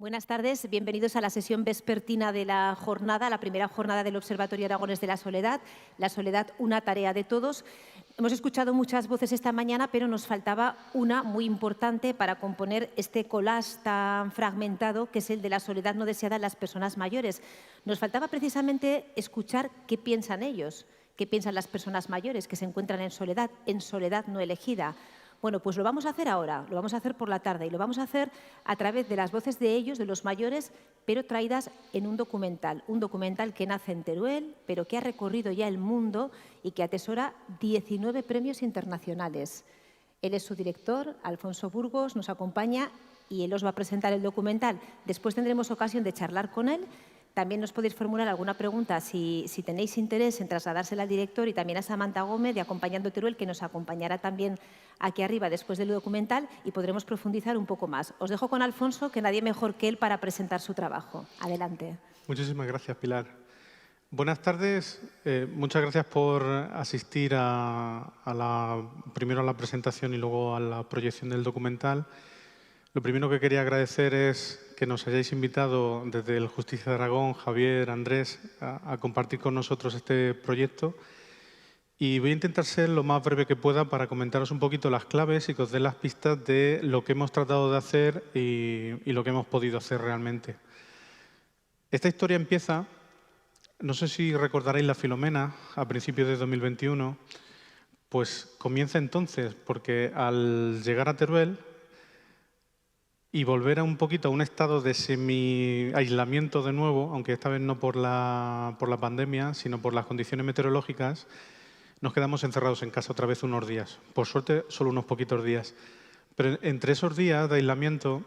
Buenas tardes, bienvenidos a la sesión vespertina de la jornada, la primera jornada del Observatorio Aragonés de la Soledad, una tarea de todos. Hemos escuchado muchas voces esta mañana, pero nos faltaba una muy importante para componer este collage tan fragmentado, que es el de la soledad no deseada en las personas mayores. Nos faltaba precisamente escuchar qué piensan ellos, qué piensan las personas mayores que se encuentran en soledad no elegida. Bueno, pues lo vamos a hacer ahora, lo vamos a hacer por la tarde y lo vamos a hacer a través de las voces de ellos, de los mayores, pero traídas en un documental que nace en Teruel, pero que ha recorrido ya el mundo y que atesora 19 premios internacionales. Él es su director, Alfonso Burgos, nos acompaña y él os va a presentar el documental. Después tendremos ocasión de charlar con él. También nos podéis formular alguna pregunta si tenéis interés en trasladársela al director y también a Samantha Gómez de Acompañando Teruel, que nos acompañará también aquí arriba después del documental y podremos profundizar un poco más. Os dejo con Alfonso, que nadie mejor que él para presentar su trabajo. Adelante. Muchísimas gracias, Pilar. Buenas tardes. Muchas gracias por asistir primero a la presentación y luego a la proyección del documental. Lo primero que quería agradecer es que nos hayáis invitado desde el Justicia de Aragón, Javier, Andrés, a compartir con nosotros este proyecto. Y voy a intentar ser lo más breve que pueda para comentaros un poquito las claves y que os dé las pistas de lo que hemos tratado de hacer y lo que hemos podido hacer realmente. Esta historia empieza, no sé si recordaréis la Filomena, a principios de 2021, pues comienza entonces, porque al llegar a Teruel y volver un poquito a un estado de semi-aislamiento de nuevo, aunque esta vez no por la pandemia, sino por las condiciones meteorológicas, nos quedamos encerrados en casa otra vez unos días. Por suerte, solo unos poquitos días. Pero entre esos días de aislamiento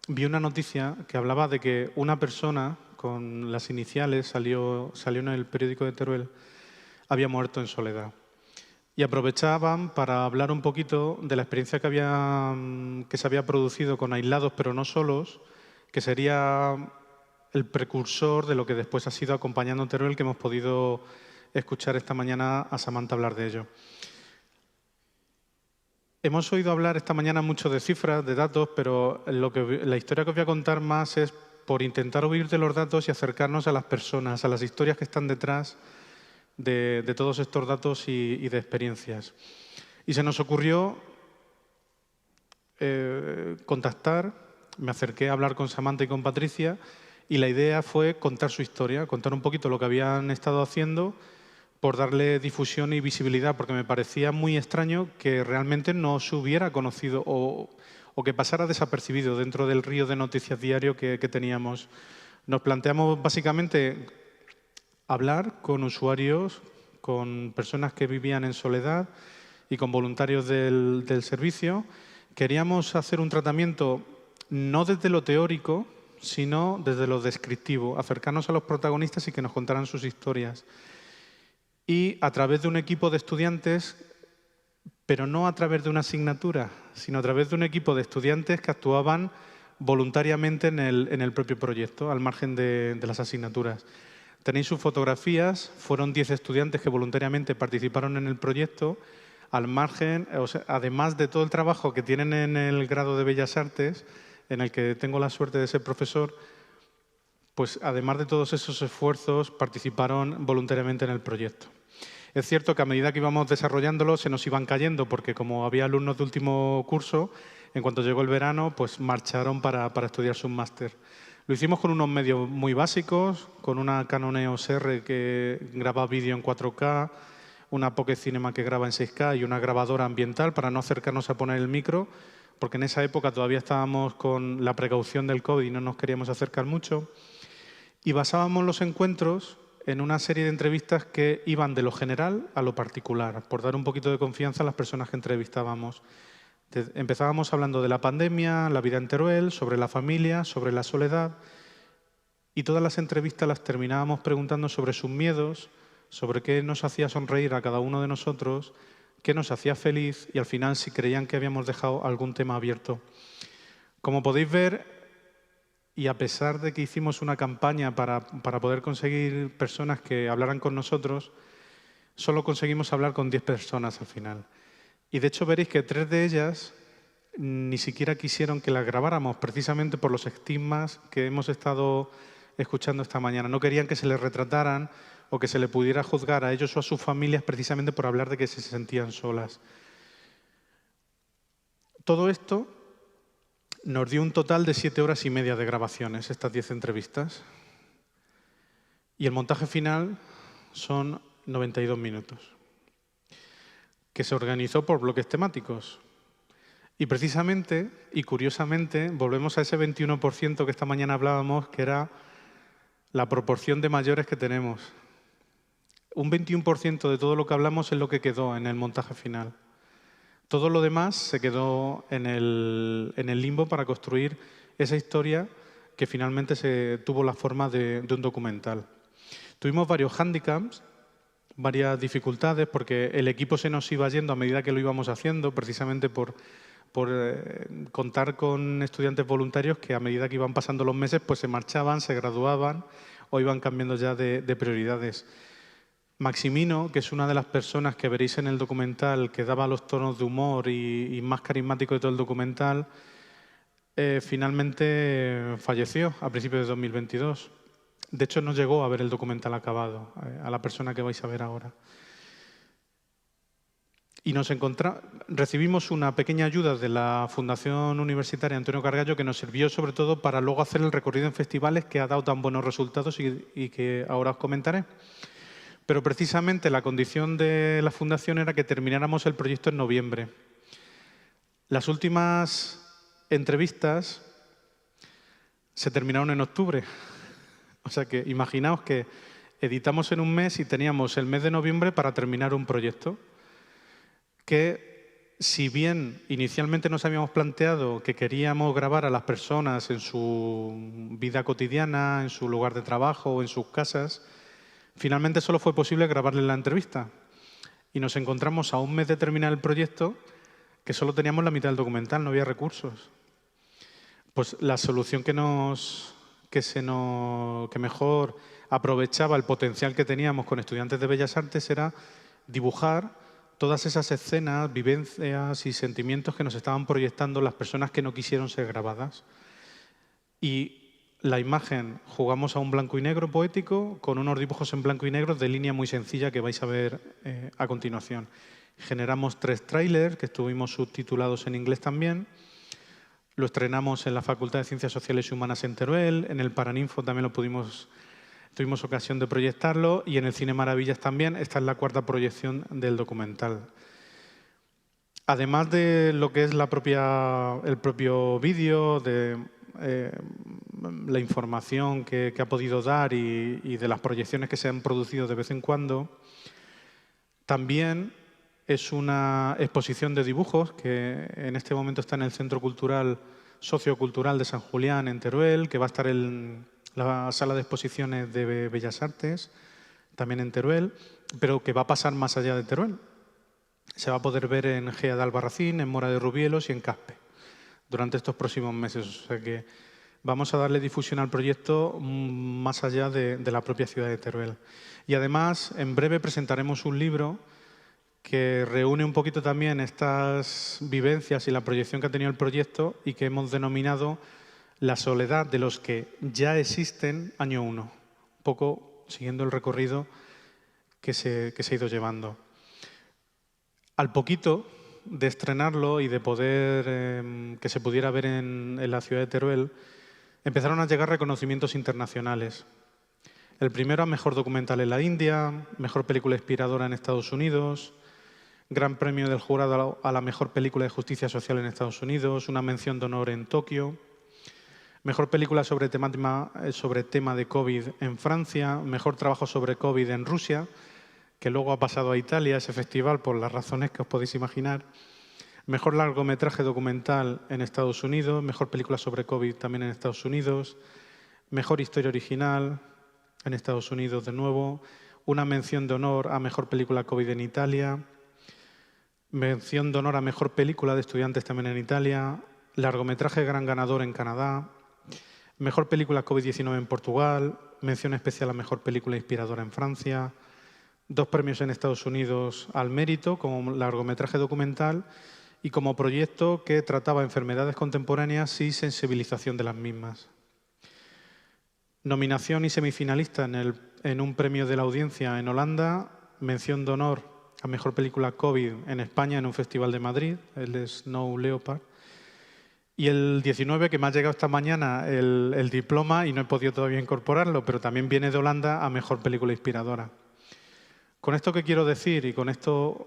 vi una noticia que hablaba de que una persona con las iniciales salió en el periódico de Teruel, había muerto en soledad. Y aprovechaban para hablar un poquito de la experiencia que se había producido con aislados, pero no solos, que sería el precursor de lo que después ha sido Acompañando Teruel, que hemos podido escuchar esta mañana a Samantha hablar de ello. Hemos oído hablar esta mañana mucho de cifras, de datos, pero la historia que os voy a contar más es por intentar huir de los datos y acercarnos a las personas, a las historias que están detrás de todos estos datos y de experiencias. Y se nos ocurrió contactar, me acerqué a hablar con Samantha y con Patricia, y la idea fue contar su historia, contar un poquito lo que habían estado haciendo por darle difusión y visibilidad, porque me parecía muy extraño que realmente no se hubiera conocido o que pasara desapercibido dentro del río de noticias diario que teníamos. Nos planteamos básicamente hablar con usuarios, con personas que vivían en soledad y con voluntarios del servicio. Queríamos hacer un tratamiento no desde lo teórico, sino desde lo descriptivo, acercarnos a los protagonistas y que nos contaran sus historias. Y a través de un equipo de estudiantes, pero no a través de una asignatura, sino a través de un equipo de estudiantes que actuaban voluntariamente en el propio proyecto, al margen de las asignaturas. Tenéis sus fotografías, fueron 10 estudiantes que voluntariamente participaron en el proyecto, al margen, o sea, además de todo el trabajo que tienen en el grado de Bellas Artes, en el que tengo la suerte de ser profesor, pues además de todos esos esfuerzos, participaron voluntariamente en el proyecto. Es cierto que a medida que íbamos desarrollándolo se nos iban cayendo, porque como había alumnos de último curso, en cuanto llegó el verano, pues marcharon para estudiar su máster. Lo hicimos con unos medios muy básicos, con una Canon EOS R que graba vídeo en 4K, una Pocket Cinema que graba en 6K y una grabadora ambiental para no acercarnos a poner el micro, porque en esa época todavía estábamos con la precaución del COVID y no nos queríamos acercar mucho. Y basábamos los encuentros en una serie de entrevistas que iban de lo general a lo particular, por dar un poquito de confianza a las personas que entrevistábamos. Empezábamos hablando de la pandemia, la vida en Teruel, sobre la familia, sobre la soledad, y todas las entrevistas las terminábamos preguntando sobre sus miedos, sobre qué nos hacía sonreír a cada uno de nosotros, qué nos hacía feliz y al final si creían que habíamos dejado algún tema abierto. Como podéis ver, y a pesar de que hicimos una campaña para poder conseguir personas que hablaran con nosotros, solo conseguimos hablar con 10 personas al final. Y de hecho veréis que 3 de ellas ni siquiera quisieron que las grabáramos, precisamente por los estigmas que hemos estado escuchando esta mañana. No querían que se les retrataran o que se le pudiera juzgar a ellos o a sus familias precisamente por hablar de que se sentían solas. Todo esto nos dio un total de 7 horas y media de grabaciones, estas 10 entrevistas. Y el montaje final son 92 minutos, que se organizó por bloques temáticos. Y precisamente, y curiosamente, volvemos a ese 21% que esta mañana hablábamos, que era la proporción de mayores que tenemos. Un 21% de todo lo que hablamos es lo que quedó en el montaje final. Todo lo demás se quedó en el limbo para construir esa historia que finalmente se tuvo la forma de un documental. Tuvimos varios hándicaps, varias dificultades, porque el equipo se nos iba yendo a medida que lo íbamos haciendo, precisamente por contar con estudiantes voluntarios que a medida que iban pasando los meses pues se marchaban, se graduaban o iban cambiando ya de prioridades. Maximino, que es una de las personas que veréis en el documental, que daba los tonos de humor y más carismático de todo el documental, finalmente falleció a principios de 2022. De hecho, no llegó a ver el documental acabado, a la persona que vais a ver ahora. Y recibimos una pequeña ayuda de la Fundación Universitaria Antonio Cargallo que nos sirvió sobre todo para luego hacer el recorrido en festivales que ha dado tan buenos resultados y que ahora os comentaré. Pero precisamente la condición de la Fundación era que termináramos el proyecto en noviembre. Las últimas entrevistas se terminaron en octubre. O sea que imaginaos que editamos en un mes y teníamos el mes de noviembre para terminar un proyecto que, si bien inicialmente nos habíamos planteado que queríamos grabar a las personas en su vida cotidiana, en su lugar de trabajo o en sus casas, finalmente solo fue posible grabarles la entrevista. Y nos encontramos a un mes de terminar el proyecto que solo teníamos la mitad del documental, no había recursos. Pues la solución que mejor aprovechaba el potencial que teníamos con estudiantes de Bellas Artes era dibujar todas esas escenas, vivencias y sentimientos que nos estaban proyectando las personas que no quisieron ser grabadas. Y la imagen, jugamos a un blanco y negro poético con unos dibujos en blanco y negro de línea muy sencilla que vais a ver a continuación. Generamos 3 tráilers que estuvimos subtitulados en inglés también. Lo estrenamos en la Facultad de Ciencias Sociales y Humanas en Teruel, en el Paraninfo también tuvimos ocasión de proyectarlo y en el Cine Maravillas también. Esta es la 4ª proyección del documental. Además de lo que es el propio vídeo, de la información que ha podido dar y de las proyecciones que se han producido de vez en cuando, también es una exposición de dibujos que en este momento está en el Centro Sociocultural de San Julián en Teruel, que va a estar en la sala de exposiciones de Bellas Artes, también en Teruel, pero que va a pasar más allá de Teruel. Se va a poder ver en Gea de Albarracín, en Mora de Rubielos y en Caspe durante estos próximos meses. O sea que vamos a darle difusión al proyecto más allá de la propia ciudad de Teruel. Y además, en breve presentaremos un libro que reúne un poquito también estas vivencias y la proyección que ha tenido el proyecto y que hemos denominado La soledad de los que ya existen, año 1. Un poco siguiendo el recorrido que se ha ido llevando. Al poquito de estrenarlo y de poder que se pudiera ver en la ciudad de Teruel, empezaron a llegar reconocimientos internacionales. El primero a Mejor Documental en la India, Mejor Película Inspiradora en Estados Unidos, Gran Premio del Jurado a la Mejor Película de Justicia Social en Estados Unidos, una mención de honor en Tokio, Mejor Película sobre tema de COVID en Francia, Mejor Trabajo sobre COVID en Rusia, que luego ha pasado a Italia ese festival por las razones que os podéis imaginar, Mejor Largometraje Documental en Estados Unidos, Mejor Película sobre COVID también en Estados Unidos, Mejor Historia Original en Estados Unidos de nuevo, una mención de honor a Mejor Película COVID en Italia, mención de honor a Mejor Película de Estudiantes también en Italia, Largometraje Gran Ganador en Canadá, Mejor Película COVID-19 en Portugal, mención especial a Mejor Película Inspiradora en Francia, 2 premios en Estados Unidos al mérito como largometraje documental y como proyecto que trataba enfermedades contemporáneas y sensibilización de las mismas. Nominación y semifinalista en un premio de la audiencia en Holanda, mención de honor a Mejor Película COVID en España en un festival de Madrid, el de Snow Leopard. Y el 19, que me ha llegado esta mañana el diploma y no he podido todavía incorporarlo, pero también viene de Holanda a Mejor Película Inspiradora. Con esto que quiero decir, y con esto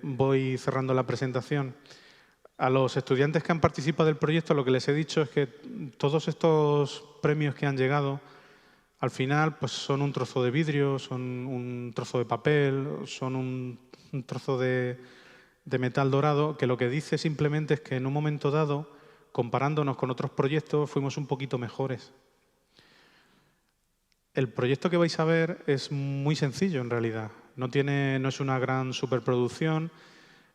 voy cerrando la presentación, a los estudiantes que han participado del proyecto lo que les he dicho es que todos estos premios que han llegado, al final pues son un trozo de vidrio, son un trozo de papel, son un trozo de metal dorado, que lo que dice simplemente es que en un momento dado, comparándonos con otros proyectos, fuimos un poquito mejores. El proyecto que vais a ver es muy sencillo en realidad. No es una gran superproducción,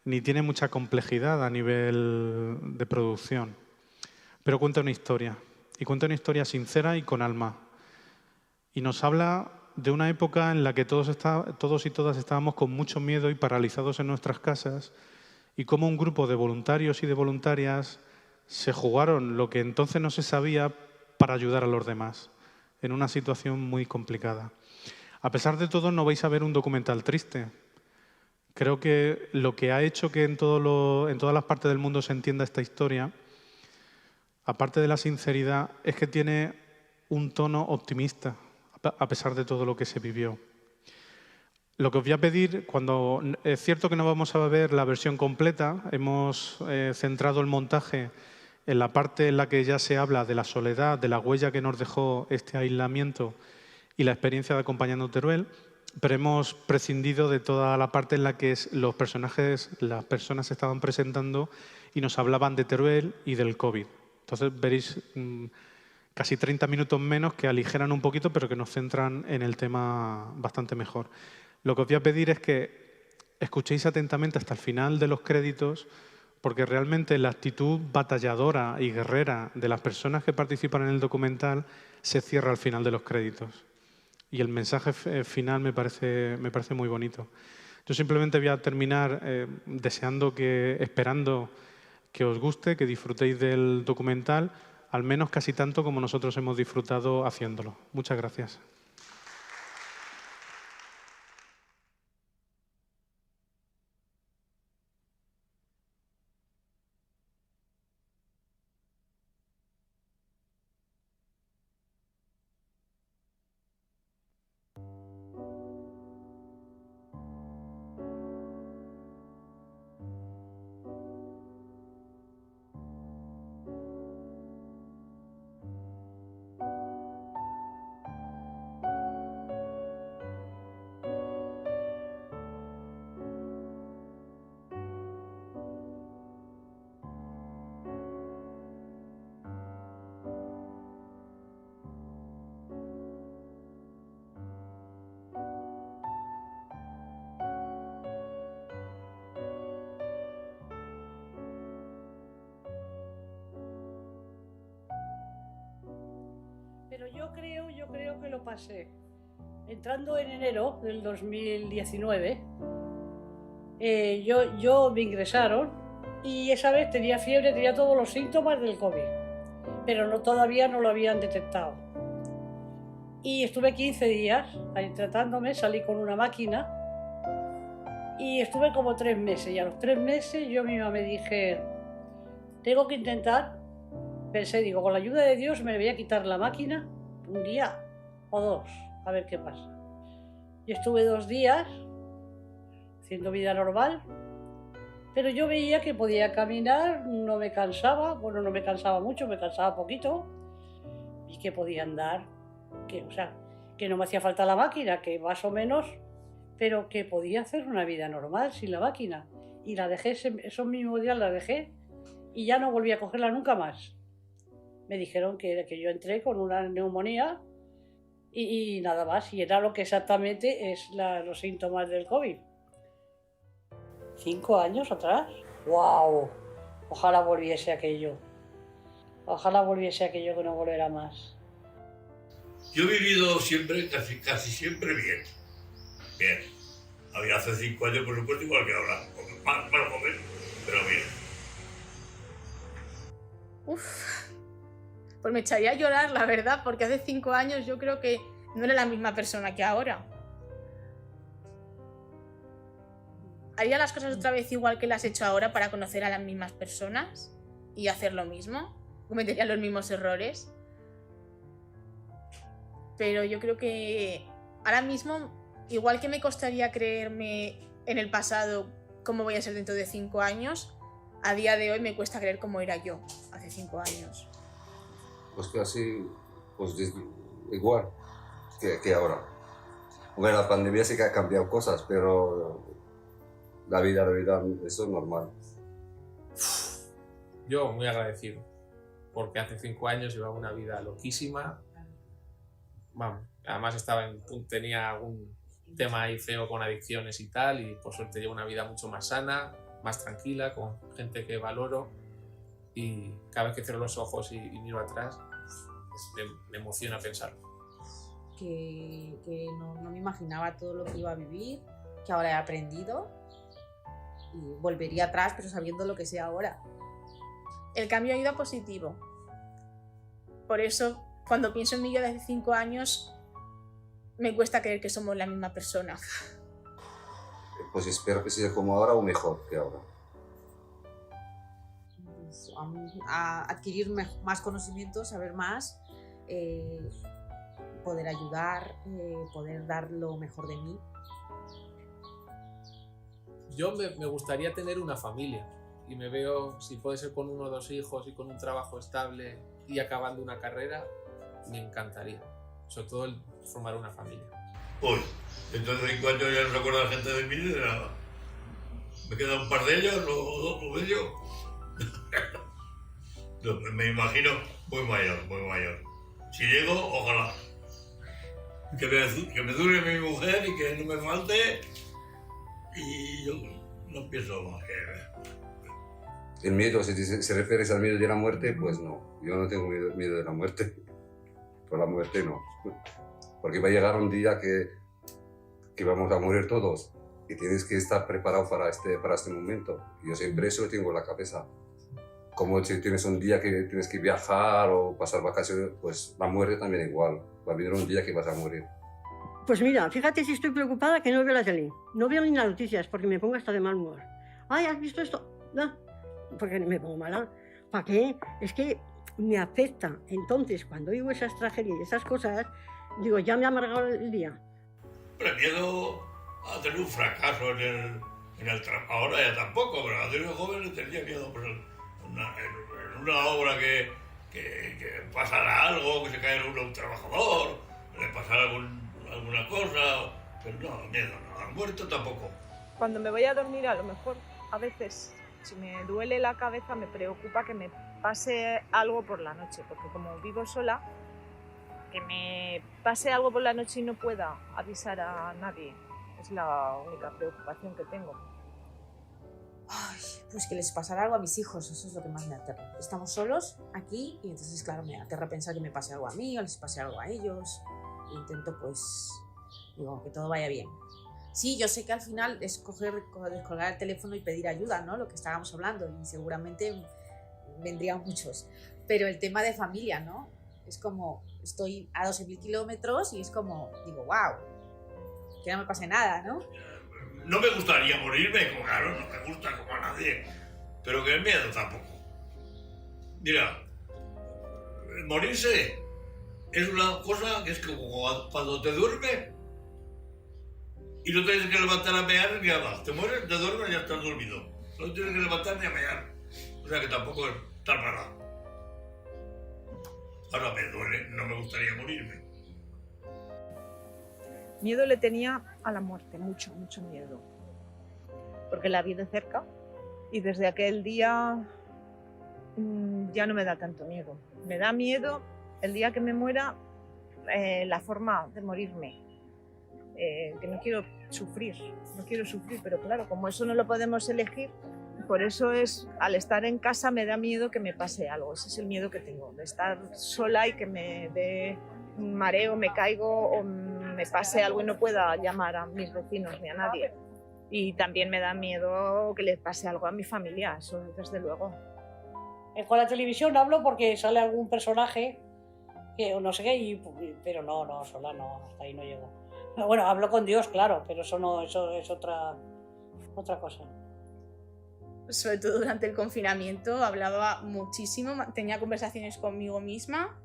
ni tiene mucha complejidad a nivel de producción. Pero cuenta una historia, y cuenta una historia sincera y con alma. Y nos habla de una época en la que todos y todas estábamos con mucho miedo y paralizados en nuestras casas, y cómo un grupo de voluntarios y de voluntarias se jugaron lo que entonces no se sabía para ayudar a los demás, en una situación muy complicada. A pesar de todo, no vais a ver un documental triste. Creo que lo que ha hecho que en todas las partes del mundo se entienda esta historia, aparte de la sinceridad, es que tiene un tono optimista, a pesar de todo lo que se vivió. Lo que os voy a pedir, es cierto que no vamos a ver la versión completa, hemos centrado el montaje en la parte en la que ya se habla de la soledad, de la huella que nos dejó este aislamiento y la experiencia de acompañando a Teruel, pero hemos prescindido de toda la parte en la que las personas se estaban presentando y nos hablaban de Teruel y del COVID. Entonces veréis casi 30 minutos menos que aligeran un poquito, pero que nos centran en el tema bastante mejor. Lo que os voy a pedir es que escuchéis atentamente hasta el final de los créditos, porque realmente la actitud batalladora y guerrera de las personas que participan en el documental se cierra al final de los créditos. Y el mensaje final me parece muy bonito. Yo simplemente voy a terminar esperando que os guste, que disfrutéis del documental, al menos casi tanto como nosotros hemos disfrutado haciéndolo. Muchas gracias. Pero yo creo que lo pasé. Entrando en enero del 2019, yo me ingresaron y esa vez tenía fiebre, tenía todos los síntomas del COVID, pero todavía no lo habían detectado. Y estuve 15 días ahí tratándome, salí con una máquina y estuve como 3 meses. Y a los 3 meses yo misma me dije, tengo que intentar. Pensé, digo, con la ayuda de Dios me voy a quitar la máquina un día o 2, a ver qué pasa. Y estuve 2 días haciendo vida normal, pero yo veía que podía caminar, no me cansaba, bueno, no me cansaba mucho, me cansaba poquito, y que podía andar, que no me hacía falta la máquina, que más o menos, pero que podía hacer una vida normal sin la máquina. Y la dejé, esos mismos días la dejé, y ya no volví a cogerla nunca más. Me dijeron que yo entré con una neumonía y nada más, y era lo que exactamente es los síntomas del COVID. 5 años atrás. ¡Wow! Ojalá volviese aquello. Ojalá volviese aquello que no volverá más. Yo he vivido siempre, casi siempre bien. Bien. Había hace 5 años, por supuesto, igual que ahora. Más joven, pero bien. Uf, pues me echaría a llorar, la verdad, porque hace 5 años yo creo que no era la misma persona que ahora. ¿Haría las cosas otra vez igual que las he hecho ahora para conocer a las mismas personas y hacer lo mismo? ¿Cometería los mismos errores? Pero yo creo que ahora mismo, igual que me costaría creerme en el pasado cómo voy a ser dentro de 5 años, a día de hoy me cuesta creer cómo era yo hace 5 años. Pues casi igual que ahora. Bueno, la pandemia sí que ha cambiado cosas, pero la vida, eso es normal. Yo muy agradecido, porque hace 5 años llevaba una vida loquísima. Vamos, además tenía algún tema ahí feo con adicciones y tal, y por suerte llevo una vida mucho más sana, más tranquila, con gente que valoro, y cada vez que cierro los ojos y miro atrás, me emociona pensarlo. Que no me imaginaba todo lo que iba a vivir, que ahora he aprendido y volvería atrás, pero sabiendo lo que sé ahora. El cambio ha ido a positivo. Por eso, cuando pienso en mí yo de hace 5 años, me cuesta creer que somos la misma persona. Pues espero que sea como ahora o mejor que ahora. Pues, a adquirir más conocimientos, saber más, poder ayudar, poder dar lo mejor de mí. Yo me gustaría tener una familia y me veo, si puede ser con 1 o 2 hijos y con un trabajo estable y acabando una carrera, me encantaría. Sobre todo el formar una familia. Hoy, dentro de 5 años ya no se acuerda la gente de mí ni de nada. Me quedan un par de ellos, los de ellos. Me imagino muy mayor. Si llego, ojalá. Que me dure mi mujer y que no me falte. Y yo no pienso más que... El miedo, si se refieres al miedo de la muerte, pues no. Yo no tengo miedo de la muerte. Por la muerte no. Porque va a llegar un día que vamos a morir todos. Y tienes que estar preparado para este momento. Yo siempre eso lo tengo en la cabeza. Como si tienes un día que tienes que viajar o pasar vacaciones, pues la muerte también igual. Va a venir un día que vas a morir. Pues mira, fíjate si estoy preocupada que no veo la tele. No veo ni las noticias porque me pongo hasta de mal humor. Ay, ¿has visto esto? No, porque me pongo mala. ¿Para qué? Es que me afecta. Entonces, cuando oigo esas tragedias y esas cosas, digo, ya me ha amargado el día. Pero miedo a tener un fracaso en el trabajo. Ahora ya tampoco, pero cuando era joven le tenía miedo pues, en una obra que pasara algo, que se cayera un trabajador, le pasara alguna cosa. Pero no, miedo no. A muerto tampoco. Cuando me voy a dormir, a lo mejor, a veces, si me duele la cabeza, me preocupa que me pase algo por la noche, porque como vivo sola, que me pase algo por la noche y no pueda avisar a nadie. Es la única preocupación que tengo. Ay, pues que les pasara algo a mis hijos, eso es lo que más me aterra. Estamos solos aquí y entonces, claro, me aterra pensar que me pase algo a mí o les pase algo a ellos. E intento, pues, digo, que todo vaya bien. Sí, yo sé que al final es descolgar el teléfono y pedir ayuda, ¿no? Lo que estábamos hablando, y seguramente vendrían muchos. Pero el tema de familia, ¿no? Es como, estoy a 12.000 kilómetros y es como, digo, wow, que no me pase nada, ¿no? No me gustaría morirme, claro, no me gusta como a nadie, pero que el miedo tampoco. Mira, morirse es una cosa que es como cuando te duermes y no tienes que levantar a mear ni nada. Te mueres, te duermes y ya estás dormido. No tienes que levantar ni a mear. O sea que tampoco es estar parado. Ahora me duele, no me gustaría morirme. Miedo le tenía a la muerte, mucho miedo. Porque la vi de cerca y desde aquel día ya no me da tanto miedo. Me da miedo el día que me muera, la forma de morirme. Que no quiero sufrir, pero claro, como eso no lo podemos elegir, por eso al estar en casa me da miedo que me pase algo. Ese es el miedo que tengo, de estar sola y que me dé un mareo, me caigo o me pase algo y no pueda llamar a mis vecinos ni a nadie. Y también me da miedo que le pase algo a mi familia, eso desde luego. Con la televisión hablo porque sale algún personaje que o no sé qué, pero no, sola no, hasta ahí no llego. Bueno, hablo con Dios, claro, pero eso es otra cosa. Sobre todo durante el confinamiento hablaba muchísimo, tenía conversaciones conmigo misma,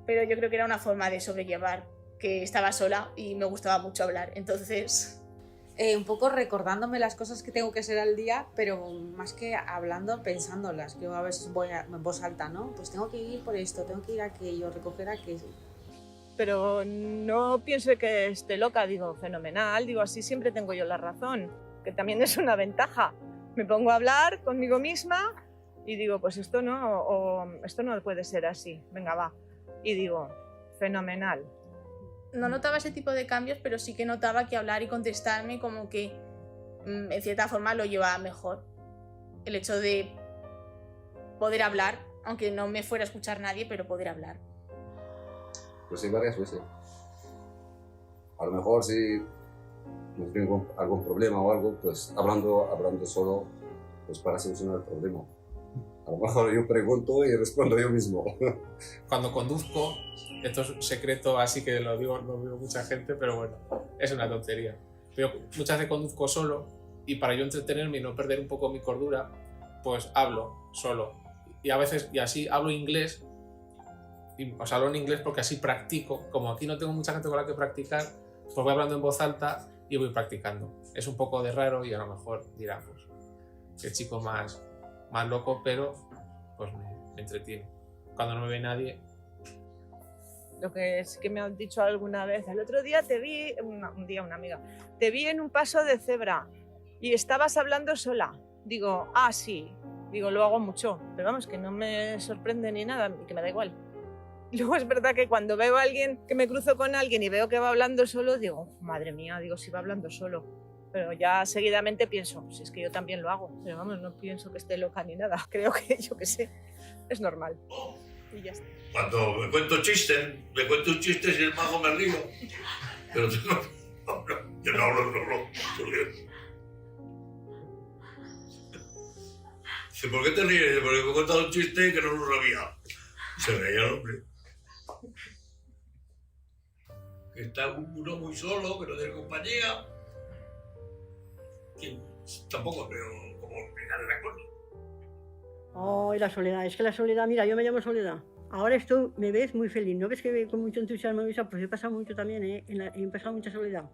pero yo creo que era una forma de sobrellevar que estaba sola y me gustaba mucho hablar, entonces... Un poco recordándome las cosas que tengo que hacer al día, pero más que hablando, pensándolas, que yo a veces voy en voz alta, ¿no? Pues tengo que ir por esto, tengo que ir a aquello, recoger aquello. Pero no piense que esté loca, digo, fenomenal, digo, así siempre tengo yo la razón, que también es una ventaja. Me pongo a hablar conmigo misma y digo, pues esto no puede ser así, venga, va. Y digo, fenomenal. No notaba ese tipo de cambios, pero sí que notaba que hablar y contestarme como que en cierta forma lo llevaba mejor. El hecho de poder hablar, aunque no me fuera a escuchar nadie, pero poder hablar. Pues sí, varias veces. A lo mejor si tengo algún problema o algo, pues hablando solo, pues para solucionar el problema. A lo mejor yo pregunto y respondo yo mismo. Cuando conduzco, esto es secreto, así que lo digo mucha gente, pero bueno, es una tontería. Pero muchas veces conduzco solo y para yo entretenerme y no perder un poco mi cordura, pues hablo solo. Y a veces, y así hablo inglés, os hablo en inglés porque así practico. Como aquí no tengo mucha gente con la que practicar, pues voy hablando en voz alta y voy practicando. Es un poco de raro y a lo mejor dirán, pues, qué chico más loco, pero pues me entretiene. Cuando no me ve nadie. Lo que sí que me han dicho alguna vez, el otro día te vi, un día una amiga, te vi en un paso de cebra y estabas hablando sola. Digo, sí, digo, lo hago mucho, pero vamos, que no me sorprende ni nada, que me da igual. Luego es verdad que cuando veo a alguien, que me cruzo con alguien y veo que va hablando solo, digo, madre mía, digo, si va hablando solo. Pero ya seguidamente pienso, si es que yo también lo hago, pero vamos, no pienso que esté loca ni nada, creo que, yo qué sé, es normal. Y ya está. Cuando me cuento un chiste y el mago me río. Pero yo no hablo solo. Dice, ¿por qué te ríes? Porque me he contado un chiste que no lo sabía. Se reía el hombre. Que está uno muy solo, que no tiene compañía. Que tampoco veo cómo explicar la cosa. Oh, y la soledad. Es que la soledad, mira, yo me llamo Soledad. Ahora esto me ves muy feliz. ¿No ves que con mucho entusiasmo? Pues he pasado mucho también, he pasado mucha soledad.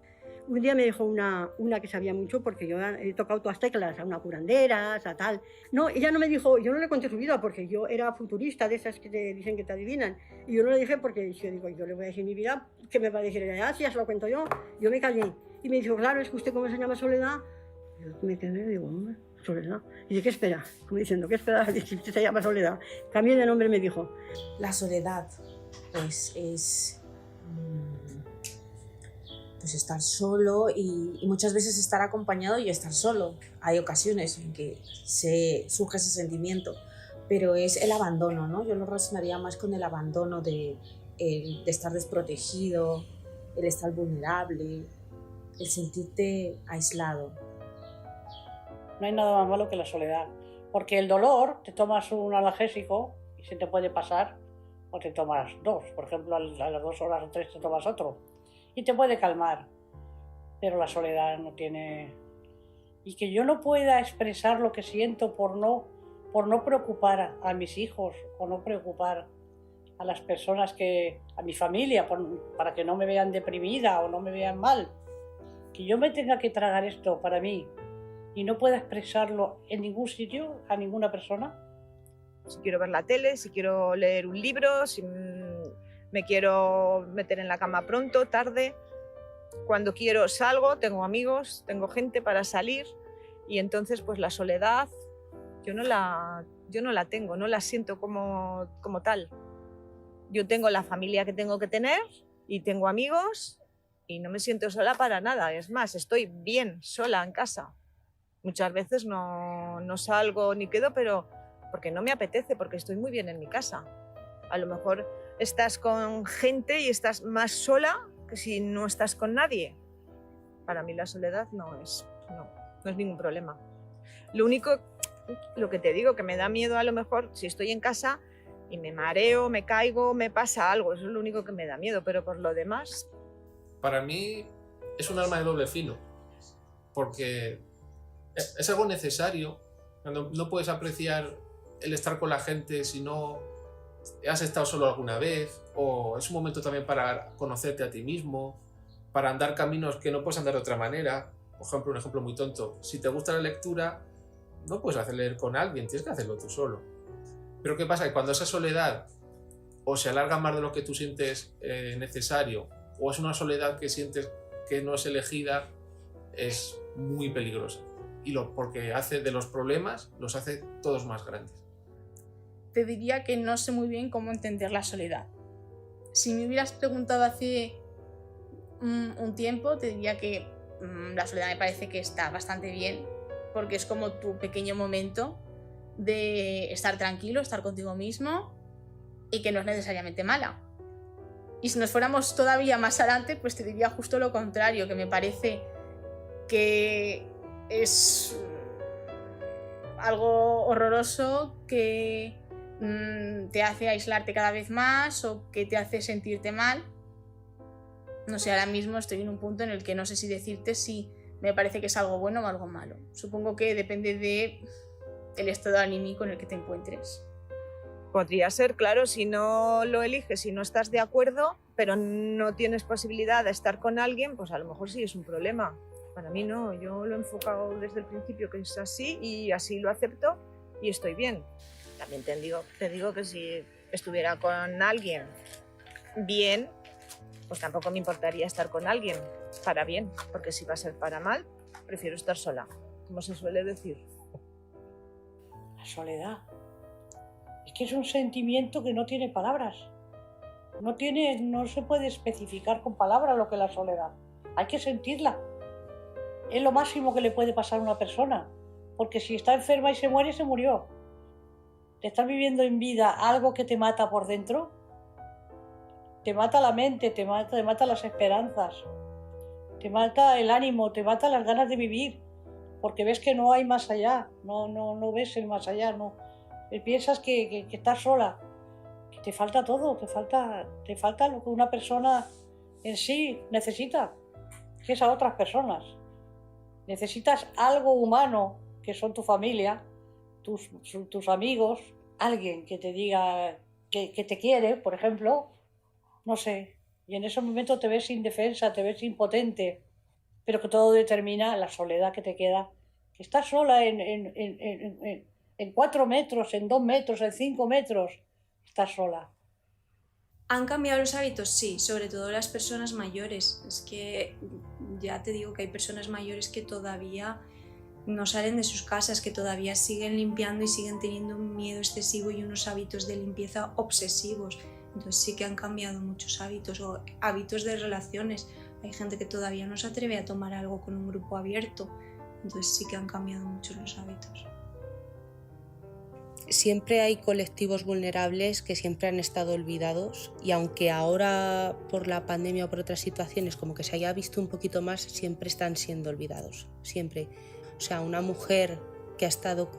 Un día me dijo una que sabía mucho, porque yo he tocado todas teclas, a una curandera, a tal. No, ella no me dijo, yo no le conté su vida, porque yo era futurista, de esas que te dicen que te adivinan. Y yo no le dije porque yo digo, yo le voy a decir mi vida, ¿qué me va a decir ella? Si ya se lo cuento yo. Yo me callé. Y me dijo, claro, es que usted cómo se llama Soledad. Yo me quedé y digo, hombre, Soledad. Y dice, ¿qué espera? Como diciendo, ¿qué espera? Si usted se llama Soledad. Cambié de nombre, me dijo. La soledad, pues es pues estar solo y muchas veces estar acompañado y estar solo. Hay ocasiones en que surge ese sentimiento, pero es el abandono, ¿no? Yo lo relacionaría más con el abandono de estar desprotegido, el estar vulnerable, el sentirte aislado. No hay nada más malo que la soledad, porque el dolor, te tomas un analgésico y se te puede pasar, o te tomas dos, por ejemplo, a las 2 horas o 3 te tomas otro, y te puede calmar, pero la soledad no tiene... Y que yo no pueda expresar lo que siento por no preocupar a mis hijos, o no preocupar a las personas a mi familia, para que no me vean deprimida o no me vean mal, que yo me tenga que tragar esto para mí, y no pueda expresarlo en ningún sitio, a ninguna persona. Si quiero ver la tele, si quiero leer un libro, si me quiero meter en la cama pronto, tarde. Cuando quiero salgo, tengo amigos, tengo gente para salir y entonces pues la soledad yo no la tengo, no la siento como tal. Yo tengo la familia que tengo que tener y tengo amigos y no me siento sola para nada. Es más, estoy bien sola en casa. Muchas veces no salgo ni quedo, pero porque no me apetece, porque estoy muy bien en mi casa. A lo mejor estás con gente y estás más sola que si no estás con nadie. Para mí la soledad no es ningún problema. Lo único Lo que te digo, que me da miedo a lo mejor si estoy en casa y me mareo, me caigo, me pasa algo, eso es lo único que me da miedo, pero por lo demás... Para mí es un arma de doble filo, porque es algo necesario. No puedes apreciar el estar con la gente si no has estado solo alguna vez, o es un momento también para conocerte a ti mismo, para andar caminos que no puedes andar de otra manera. Por ejemplo, un ejemplo muy tonto, si te gusta la lectura, no puedes hacer leer con alguien, tienes que hacerlo tú solo. Pero ¿qué pasa? Que cuando esa soledad o se alarga más de lo que tú sientes necesario, o es una soledad que sientes que no es elegida, es muy peligrosa. Porque hace de los problemas, los hace todos más grandes. Te diría que no sé muy bien cómo entender la soledad. Si me hubieras preguntado hace un tiempo, te diría que la soledad me parece que está bastante bien, porque es como tu pequeño momento de estar tranquilo, estar contigo mismo, y que no es necesariamente mala. Y si nos fuéramos todavía más adelante, pues te diría justo lo contrario, que me parece que es algo horroroso, que te hace aislarte cada vez más o que te hace sentirte mal. No sé, ahora mismo estoy en un punto en el que no sé si decirte si me parece que es algo bueno o algo malo. Supongo que depende del estado anímico en el que te encuentres. Podría ser, claro, si no lo eliges, si no estás de acuerdo, pero no tienes posibilidad de estar con alguien, pues a lo mejor sí es un problema. Para mí no, yo lo he enfocado desde el principio que es así y así lo acepto y estoy bien. También te digo que si estuviera con alguien bien, pues tampoco me importaría estar con alguien para bien, porque si va a ser para mal, prefiero estar sola, como se suele decir. La soledad. Es que es un sentimiento que no tiene palabras. No se puede especificar con palabras lo que es la soledad. Hay que sentirla. Es lo máximo que le puede pasar a una persona, porque si está enferma y se muere, se murió. Te estás viviendo en vida algo que te mata por dentro, te mata la mente, te mata las esperanzas, te mata el ánimo, te mata las ganas de vivir, porque ves que no hay más allá, no ves el más allá, no. Piensas que estás sola, que te falta todo, te falta lo que una persona en sí necesita, que es a otras personas. Necesitas algo humano, que son tu familia, tus amigos, alguien que te diga que te quiere, por ejemplo, no sé. Y en ese momento te ves indefensa, te ves impotente, pero que todo determina la soledad que te queda. Que estás sola en 4 metros, en 2 metros, en 5 metros, estás sola. ¿Han cambiado los hábitos? Sí, sobre todo las personas mayores. Es que ya te digo que hay personas mayores que todavía no salen de sus casas, que todavía siguen limpiando y siguen teniendo un miedo excesivo y unos hábitos de limpieza obsesivos. Entonces sí que han cambiado muchos hábitos, o hábitos de relaciones. Hay gente que todavía no se atreve a tomar algo con un grupo abierto. Entonces sí que han cambiado mucho los hábitos. Siempre hay colectivos vulnerables que siempre han estado olvidados, y aunque ahora por la pandemia o por otras situaciones como que se haya visto un poquito más, siempre están siendo olvidados, siempre. O sea, una mujer que ha estado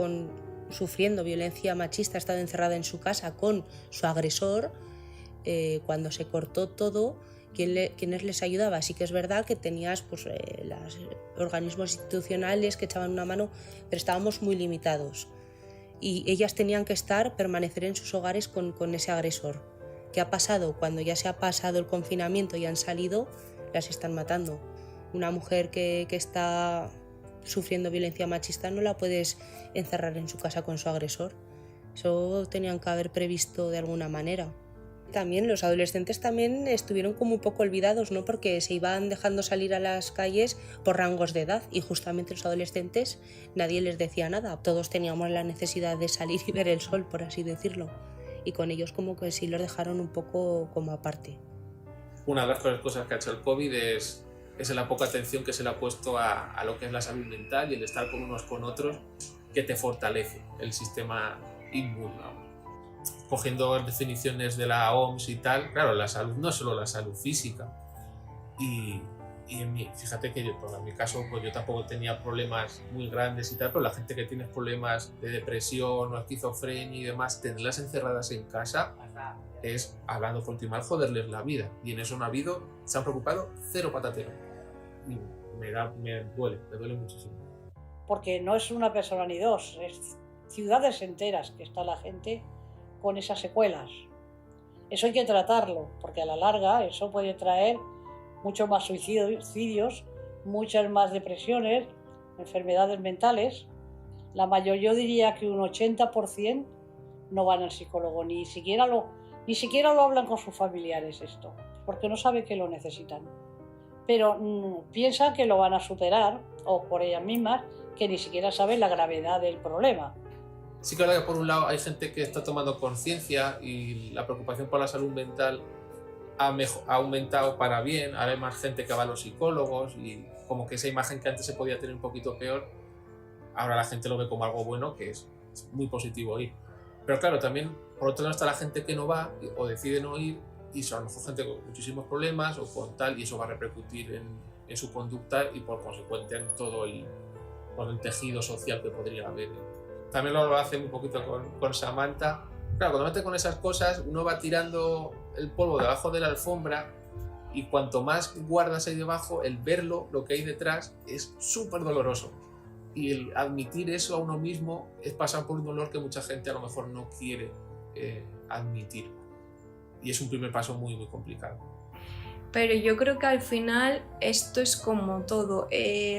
sufriendo violencia machista, ha estado encerrada en su casa con su agresor, cuando se cortó todo, ¿quiénes les ayudaba? Sí que es verdad que tenías los organismos institucionales que echaban una mano, pero estábamos muy limitados. Y ellas tenían que permanecer en sus hogares con ese agresor. ¿Qué ha pasado? Cuando ya se ha pasado el confinamiento y han salido, las están matando. Una mujer que está sufriendo violencia machista no la puedes encerrar en su casa con su agresor. Eso tenían que haber previsto de alguna manera. También los adolescentes también estuvieron como un poco olvidados, ¿no? Porque se iban dejando salir a las calles por rangos de edad, y justamente los adolescentes nadie les decía nada. Todos teníamos la necesidad de salir y ver el sol, por así decirlo. Y con ellos como que sí los dejaron un poco como aparte. Una de las cosas que ha hecho el COVID es la poca atención que se le ha puesto a lo que es la salud mental y el estar con unos con otros, que te fortalece el sistema inmune. Cogiendo definiciones de la OMS y tal, claro, la salud no es solo la salud física. Y Y fíjate que yo, pues en mi caso, pues yo tampoco tenía problemas muy grandes y tal, pero la gente que tiene problemas de depresión o esquizofrenia y demás, tenerlas encerradas en casa es, hablando por última, joderles la vida. Y en eso no ha habido, se han preocupado cero patatero. Y me duele muchísimo. Porque no es una persona ni dos, es ciudades enteras que está la gente con esas secuelas. Eso hay que tratarlo, porque a la larga eso puede traer muchos más suicidios, muchas más depresiones, enfermedades mentales. La mayoría, yo diría que un 80% no van al psicólogo, ni siquiera lo hablan con sus familiares esto, porque no saben que lo necesitan. Pero piensan que lo van a superar, o por ellas mismas, que ni siquiera saben la gravedad del problema. Sí que por un lado hay gente que está tomando conciencia y la preocupación por la salud mental ha aumentado para bien. Ahora hay más gente que va a los psicólogos y como que esa imagen que antes se podía tener un poquito peor, ahora la gente lo ve como algo bueno, que es muy positivo ir. Pero claro, también por otro lado está la gente que no va o decide no ir y son a lo mejor gente con muchísimos problemas o con tal, y eso va a repercutir en su conducta y por consecuente en todo el tejido social que podría haber. También lo hace un poquito con Samantha. Claro, cuando mete con esas cosas, uno va tirando el polvo debajo de la alfombra y cuanto más guardas ahí debajo, el verlo, lo que hay detrás, es súper doloroso. Y el admitir eso a uno mismo es pasar por un dolor que mucha gente a lo mejor no quiere admitir. Y es un primer paso muy, muy complicado. Pero yo creo que al final esto es como todo.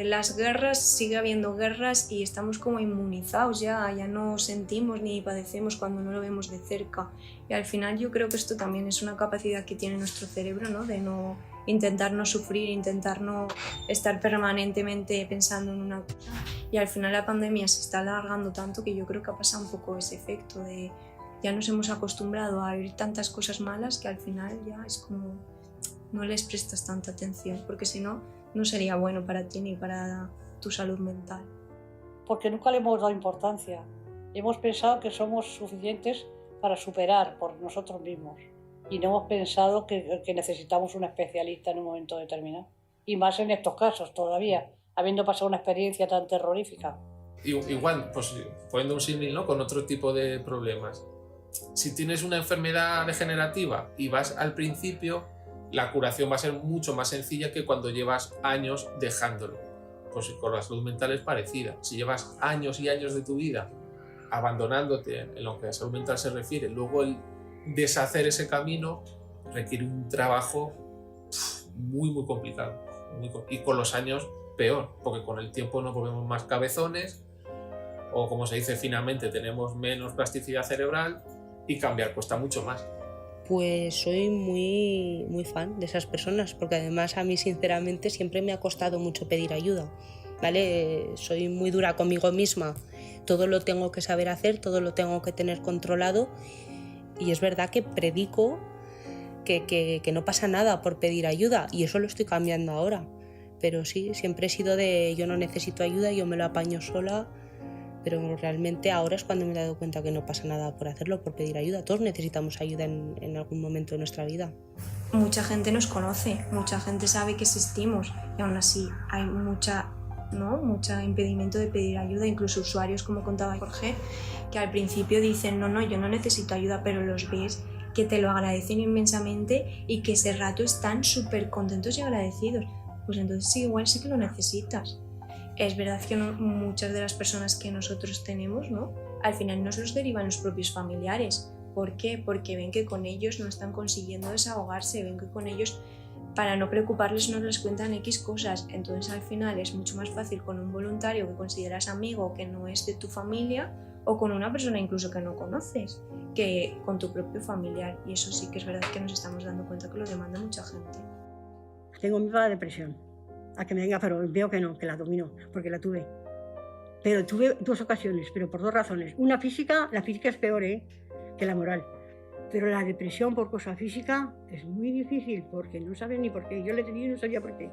Las guerras, sigue habiendo guerras y estamos como inmunizados ya no sentimos ni padecemos cuando no lo vemos de cerca. Y al final yo creo que esto también es una capacidad que tiene nuestro cerebro, ¿no? De no intentar no sufrir, intentar no estar permanentemente pensando en una cosa. Y al final la pandemia se está alargando tanto que yo creo que ha pasado un poco ese efecto de ya nos hemos acostumbrado a oír tantas cosas malas que al final ya es como no les prestas tanta atención, porque si no, no sería bueno para ti ni para tu salud mental. Porque nunca le hemos dado importancia. Hemos pensado que somos suficientes para superar por nosotros mismos. Y no hemos pensado que necesitamos un especialista en un momento determinado. Y más en estos casos todavía, habiendo pasado una experiencia tan terrorífica. Igual, pues poniendo un símil, ¿no? Con otro tipo de problemas. Si tienes una enfermedad degenerativa y vas al principio, la curación va a ser mucho más sencilla que cuando llevas años dejándolo. Pues con la salud mental es parecida. Si llevas años y años de tu vida abandonándote en lo que a salud mental se refiere, luego el deshacer ese camino requiere un trabajo muy, muy complicado. Y con los años peor, porque con el tiempo nos volvemos más cabezones o, como se dice finamente, tenemos menos plasticidad cerebral y cambiar cuesta mucho más. Pues soy muy, muy fan de esas personas, porque además a mí sinceramente siempre me ha costado mucho pedir ayuda, ¿vale? Soy muy dura conmigo misma, todo lo tengo que saber hacer, todo lo tengo que tener controlado, y es verdad que predico que no pasa nada por pedir ayuda, y eso lo estoy cambiando ahora, pero sí, siempre he sido de yo no necesito ayuda, yo me lo apaño sola. Pero realmente ahora es cuando me he dado cuenta que no pasa nada por hacerlo, por pedir ayuda. Todos necesitamos ayuda en algún momento de nuestra vida. Mucha gente nos conoce, mucha gente sabe que existimos y aún así hay mucho impedimento de pedir ayuda. Incluso usuarios, como contaba Jorge, que al principio dicen no, yo no necesito ayuda, pero los ves que te lo agradecen inmensamente y que ese rato están súper contentos y agradecidos. Pues entonces sí, igual sí que lo necesitas. Es verdad que muchas de las personas que nosotros tenemos, ¿no? Al final nos los derivan los propios familiares. ¿Por qué? Porque ven que con ellos no están consiguiendo desahogarse, ven que con ellos, para no preocuparles, no les cuentan X cosas. Entonces al final es mucho más fácil con un voluntario que consideras amigo, que no es de tu familia, o con una persona incluso que no conoces, que con tu propio familiar. Y eso sí que es verdad que nos estamos dando cuenta que lo demanda mucha gente. Tengo miedo a la depresión. A que me venga, pero veo que no, que la domino, porque la tuve. Pero tuve 2 ocasiones, pero por 2 razones. Una física, la física es peor que la moral. Pero la depresión por cosa física es muy difícil, porque no sabes ni por qué. Yo le tenía y no sabía por qué.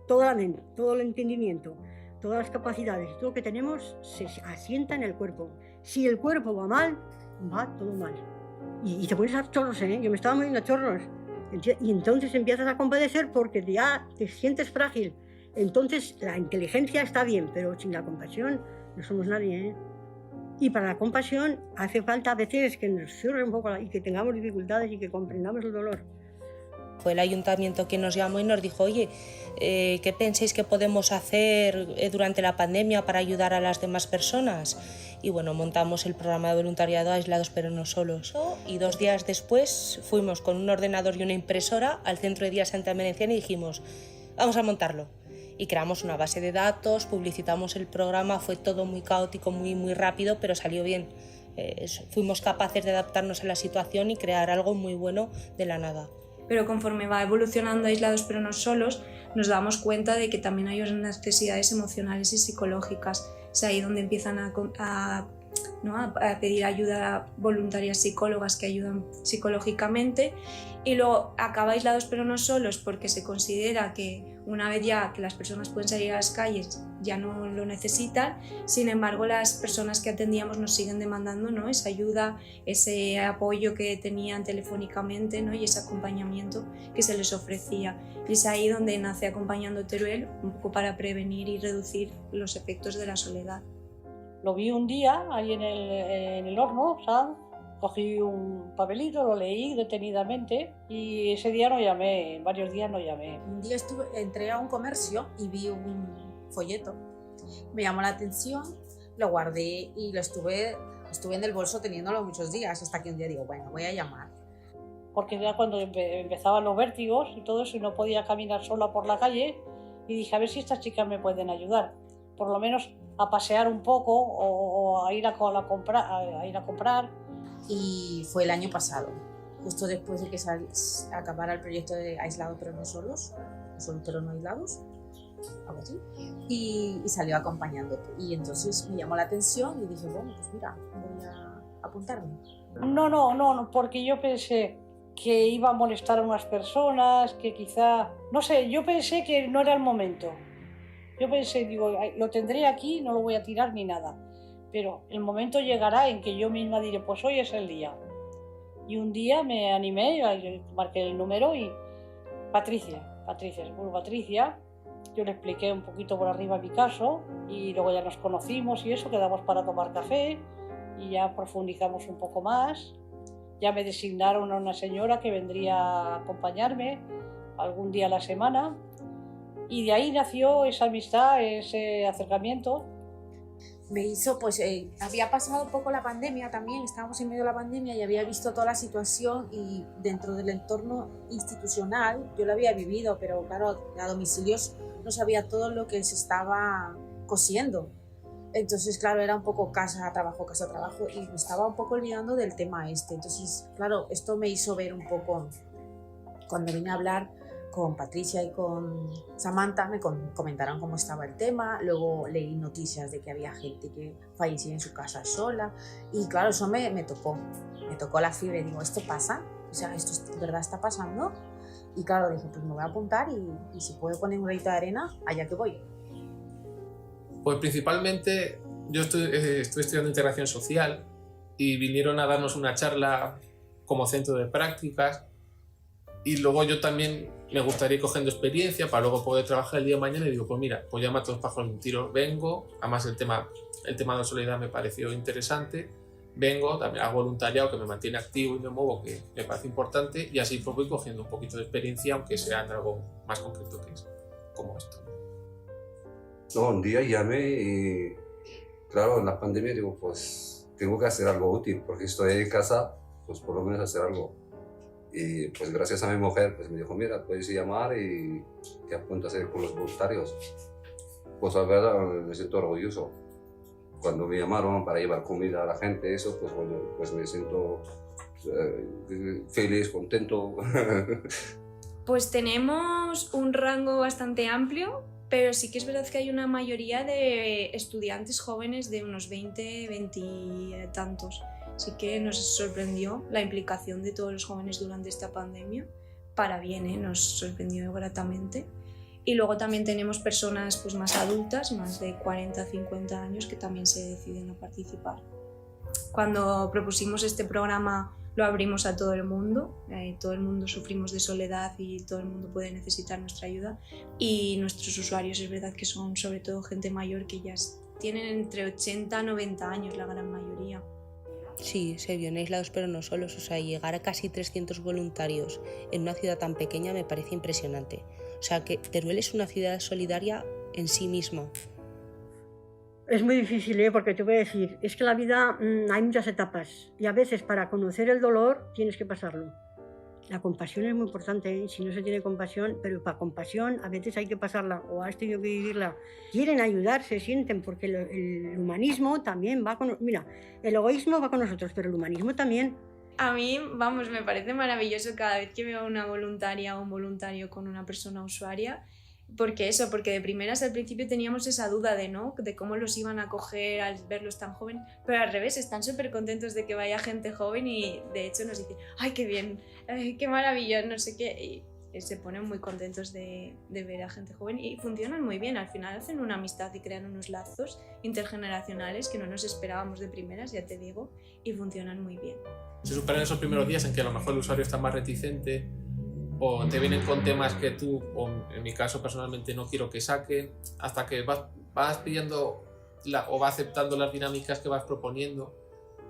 Toda la mente, todo el entendimiento, todas las capacidades, todo lo que tenemos se asienta en el cuerpo. Si el cuerpo va mal, va todo mal. Y te pones a chorros, ¿eh? Yo me estaba muriendo a chorros. Y entonces empiezas a compadecer porque ya te sientes frágil. Entonces la inteligencia está bien, pero sin la compasión no somos nadie, ¿eh? Y para la compasión hace falta a veces que nos cierre un poco y que tengamos dificultades y que comprendamos el dolor. Fue el ayuntamiento quien nos llamó y nos dijo, oye, ¿qué pensáis que podemos hacer durante la pandemia para ayudar a las demás personas? Y bueno, montamos el programa de voluntariado Aislados pero no solos. Y 2 días después fuimos con un ordenador y una impresora al Centro de Día Santa Merenciana y dijimos, vamos a montarlo. Y creamos una base de datos, publicitamos el programa, fue todo muy caótico, muy rápido, pero salió bien. Fuimos capaces de adaptarnos a la situación y crear algo muy bueno de la nada. Pero conforme va evolucionando Aislados pero no solos, nos damos cuenta de que también hay unas necesidades emocionales y psicológicas. Es ahí donde empiezan a pedir ayuda a voluntarias psicólogas que ayudan psicológicamente, y luego acaba Aislados pero no solos porque se considera que una vez ya que las personas pueden salir a las calles ya no lo necesitan. Sin embargo, las personas que atendíamos nos siguen demandando, ¿no?, esa ayuda, ese apoyo que tenían telefónicamente, ¿no?, y ese acompañamiento que se les ofrecía. Y es ahí donde nace Acompañando Teruel, un poco para prevenir y reducir los efectos de la soledad. Lo vi un día ahí en el horno, ¿sabes? Cogí un papelito, lo leí detenidamente y ese día no llamé, en varios días no llamé. Un día entré a un comercio y vi un folleto. Me llamó la atención, lo guardé y lo estuve en el bolso teniéndolo muchos días, hasta que un día digo, bueno, voy a llamar. Porque ya cuando empezaban los vértigos y todo eso y no podía caminar sola por la calle, y dije, a ver si estas chicas me pueden ayudar, por lo menos a pasear un poco o a ir a comprar. Y fue el año pasado, justo después de que acabara el proyecto de Aislados pero no solos, solo pero no aislados, algo así, y salió Acompañándote. Y entonces me llamó la atención y dije, bueno, pues mira, voy a apuntarme. No, porque yo pensé que iba a molestar a unas personas, que quizá, no sé, yo pensé que no era el momento. Yo pensé, digo, lo tendré aquí, no lo voy a tirar ni nada. Pero el momento llegará en que yo misma diré, pues hoy es el día. Y un día me animé, marqué el número y Patricia, yo le expliqué un poquito por arriba mi caso y luego ya nos conocimos y eso, quedamos para tomar café y ya profundizamos un poco más. Ya me designaron a una señora que vendría a acompañarme algún día a la semana y de ahí nació esa amistad, ese acercamiento. Me hizo, pues había pasado un poco la pandemia también, estábamos en medio de la pandemia y había visto toda la situación y dentro del entorno institucional yo lo había vivido, pero claro, a domicilios no sabía todo lo que se estaba cosiendo. Entonces, claro, era un poco casa, trabajo y me estaba un poco olvidando del tema este. Entonces, claro, esto me hizo ver un poco, cuando vine a hablar con Patricia y con Samantha, me comentaron cómo estaba el tema, luego leí noticias de que había gente que fallecía en su casa sola y claro, eso me tocó la fibra y digo, ¿esto pasa? O sea, ¿esto de verdad está pasando? Y claro, dije, pues me voy a apuntar y si puedo poner un granito de arena, allá que voy. Pues principalmente yo estoy estudiando integración social y vinieron a darnos una charla como centro de prácticas y luego yo también me gustaría ir cogiendo experiencia para luego poder trabajar el día de mañana y digo, pues mira, pues ya mato dos pájaros de un tiro, vengo, además el tema de la soledad me pareció interesante, vengo, también hago voluntariado que me mantiene activo y me muevo, que me parece importante y así pues voy cogiendo un poquito de experiencia, aunque sea en algo más concreto que es como esto. No, un día llamé y claro, en la pandemia digo, pues tengo que hacer algo útil, porque estoy en casa, pues por lo menos hacer algo. Y pues gracias a mi mujer, pues me dijo, mira, puedes llamar y te apuntas a ir con los voluntarios. Pues la verdad me siento orgulloso. Cuando me llamaron para llevar comida a la gente, eso, pues bueno, pues me siento feliz, contento. Pues tenemos un rango bastante amplio, pero sí que es verdad que hay una mayoría de estudiantes jóvenes de unos 20, 20 y tantos. Así que nos sorprendió la implicación de todos los jóvenes durante esta pandemia, para bien, nos sorprendió gratamente. Y luego también tenemos personas pues, más adultas, más de 40, 50 años, que también se deciden a participar. Cuando propusimos este programa lo abrimos a todo el mundo sufrimos de soledad y todo el mundo puede necesitar nuestra ayuda, y nuestros usuarios es verdad que son sobre todo gente mayor que ya tienen entre 80 y 90 años la gran mayoría. Sí, se vio en Aislados pero no solos, o sea, llegar a casi 300 voluntarios en una ciudad tan pequeña me parece impresionante. O sea, que Teruel es una ciudad solidaria en sí misma. Es muy difícil, porque te voy a decir, es que la vida hay muchas etapas y a veces para conocer el dolor tienes que pasarlo. La compasión es muy importante, si no se tiene compasión, pero para compasión a veces hay que pasarla o has tenido que vivirla. Quieren ayudar, se sienten, porque el humanismo también va con... Mira, el egoísmo va con nosotros, pero el humanismo también. A mí, vamos, me parece maravilloso cada vez que veo a una voluntaria o un voluntario con una persona usuaria. Porque de primeras al principio teníamos esa duda de cómo los iban a acoger al verlos tan jóvenes, pero al revés, están súper contentos de que vaya gente joven y de hecho nos dicen, ¡ay, qué bien! ¡Ay, qué maravilla! No sé qué, y se ponen muy contentos de ver a gente joven y funcionan muy bien, al final hacen una amistad y crean unos lazos intergeneracionales que no nos esperábamos de primeras, ya te digo, y funcionan muy bien. Se superan esos primeros días en que a lo mejor el usuario está más reticente, o te vienen con temas que tú, o en mi caso personalmente, no quiero que saquen, hasta que vas pidiendo o vas aceptando las dinámicas que vas proponiendo,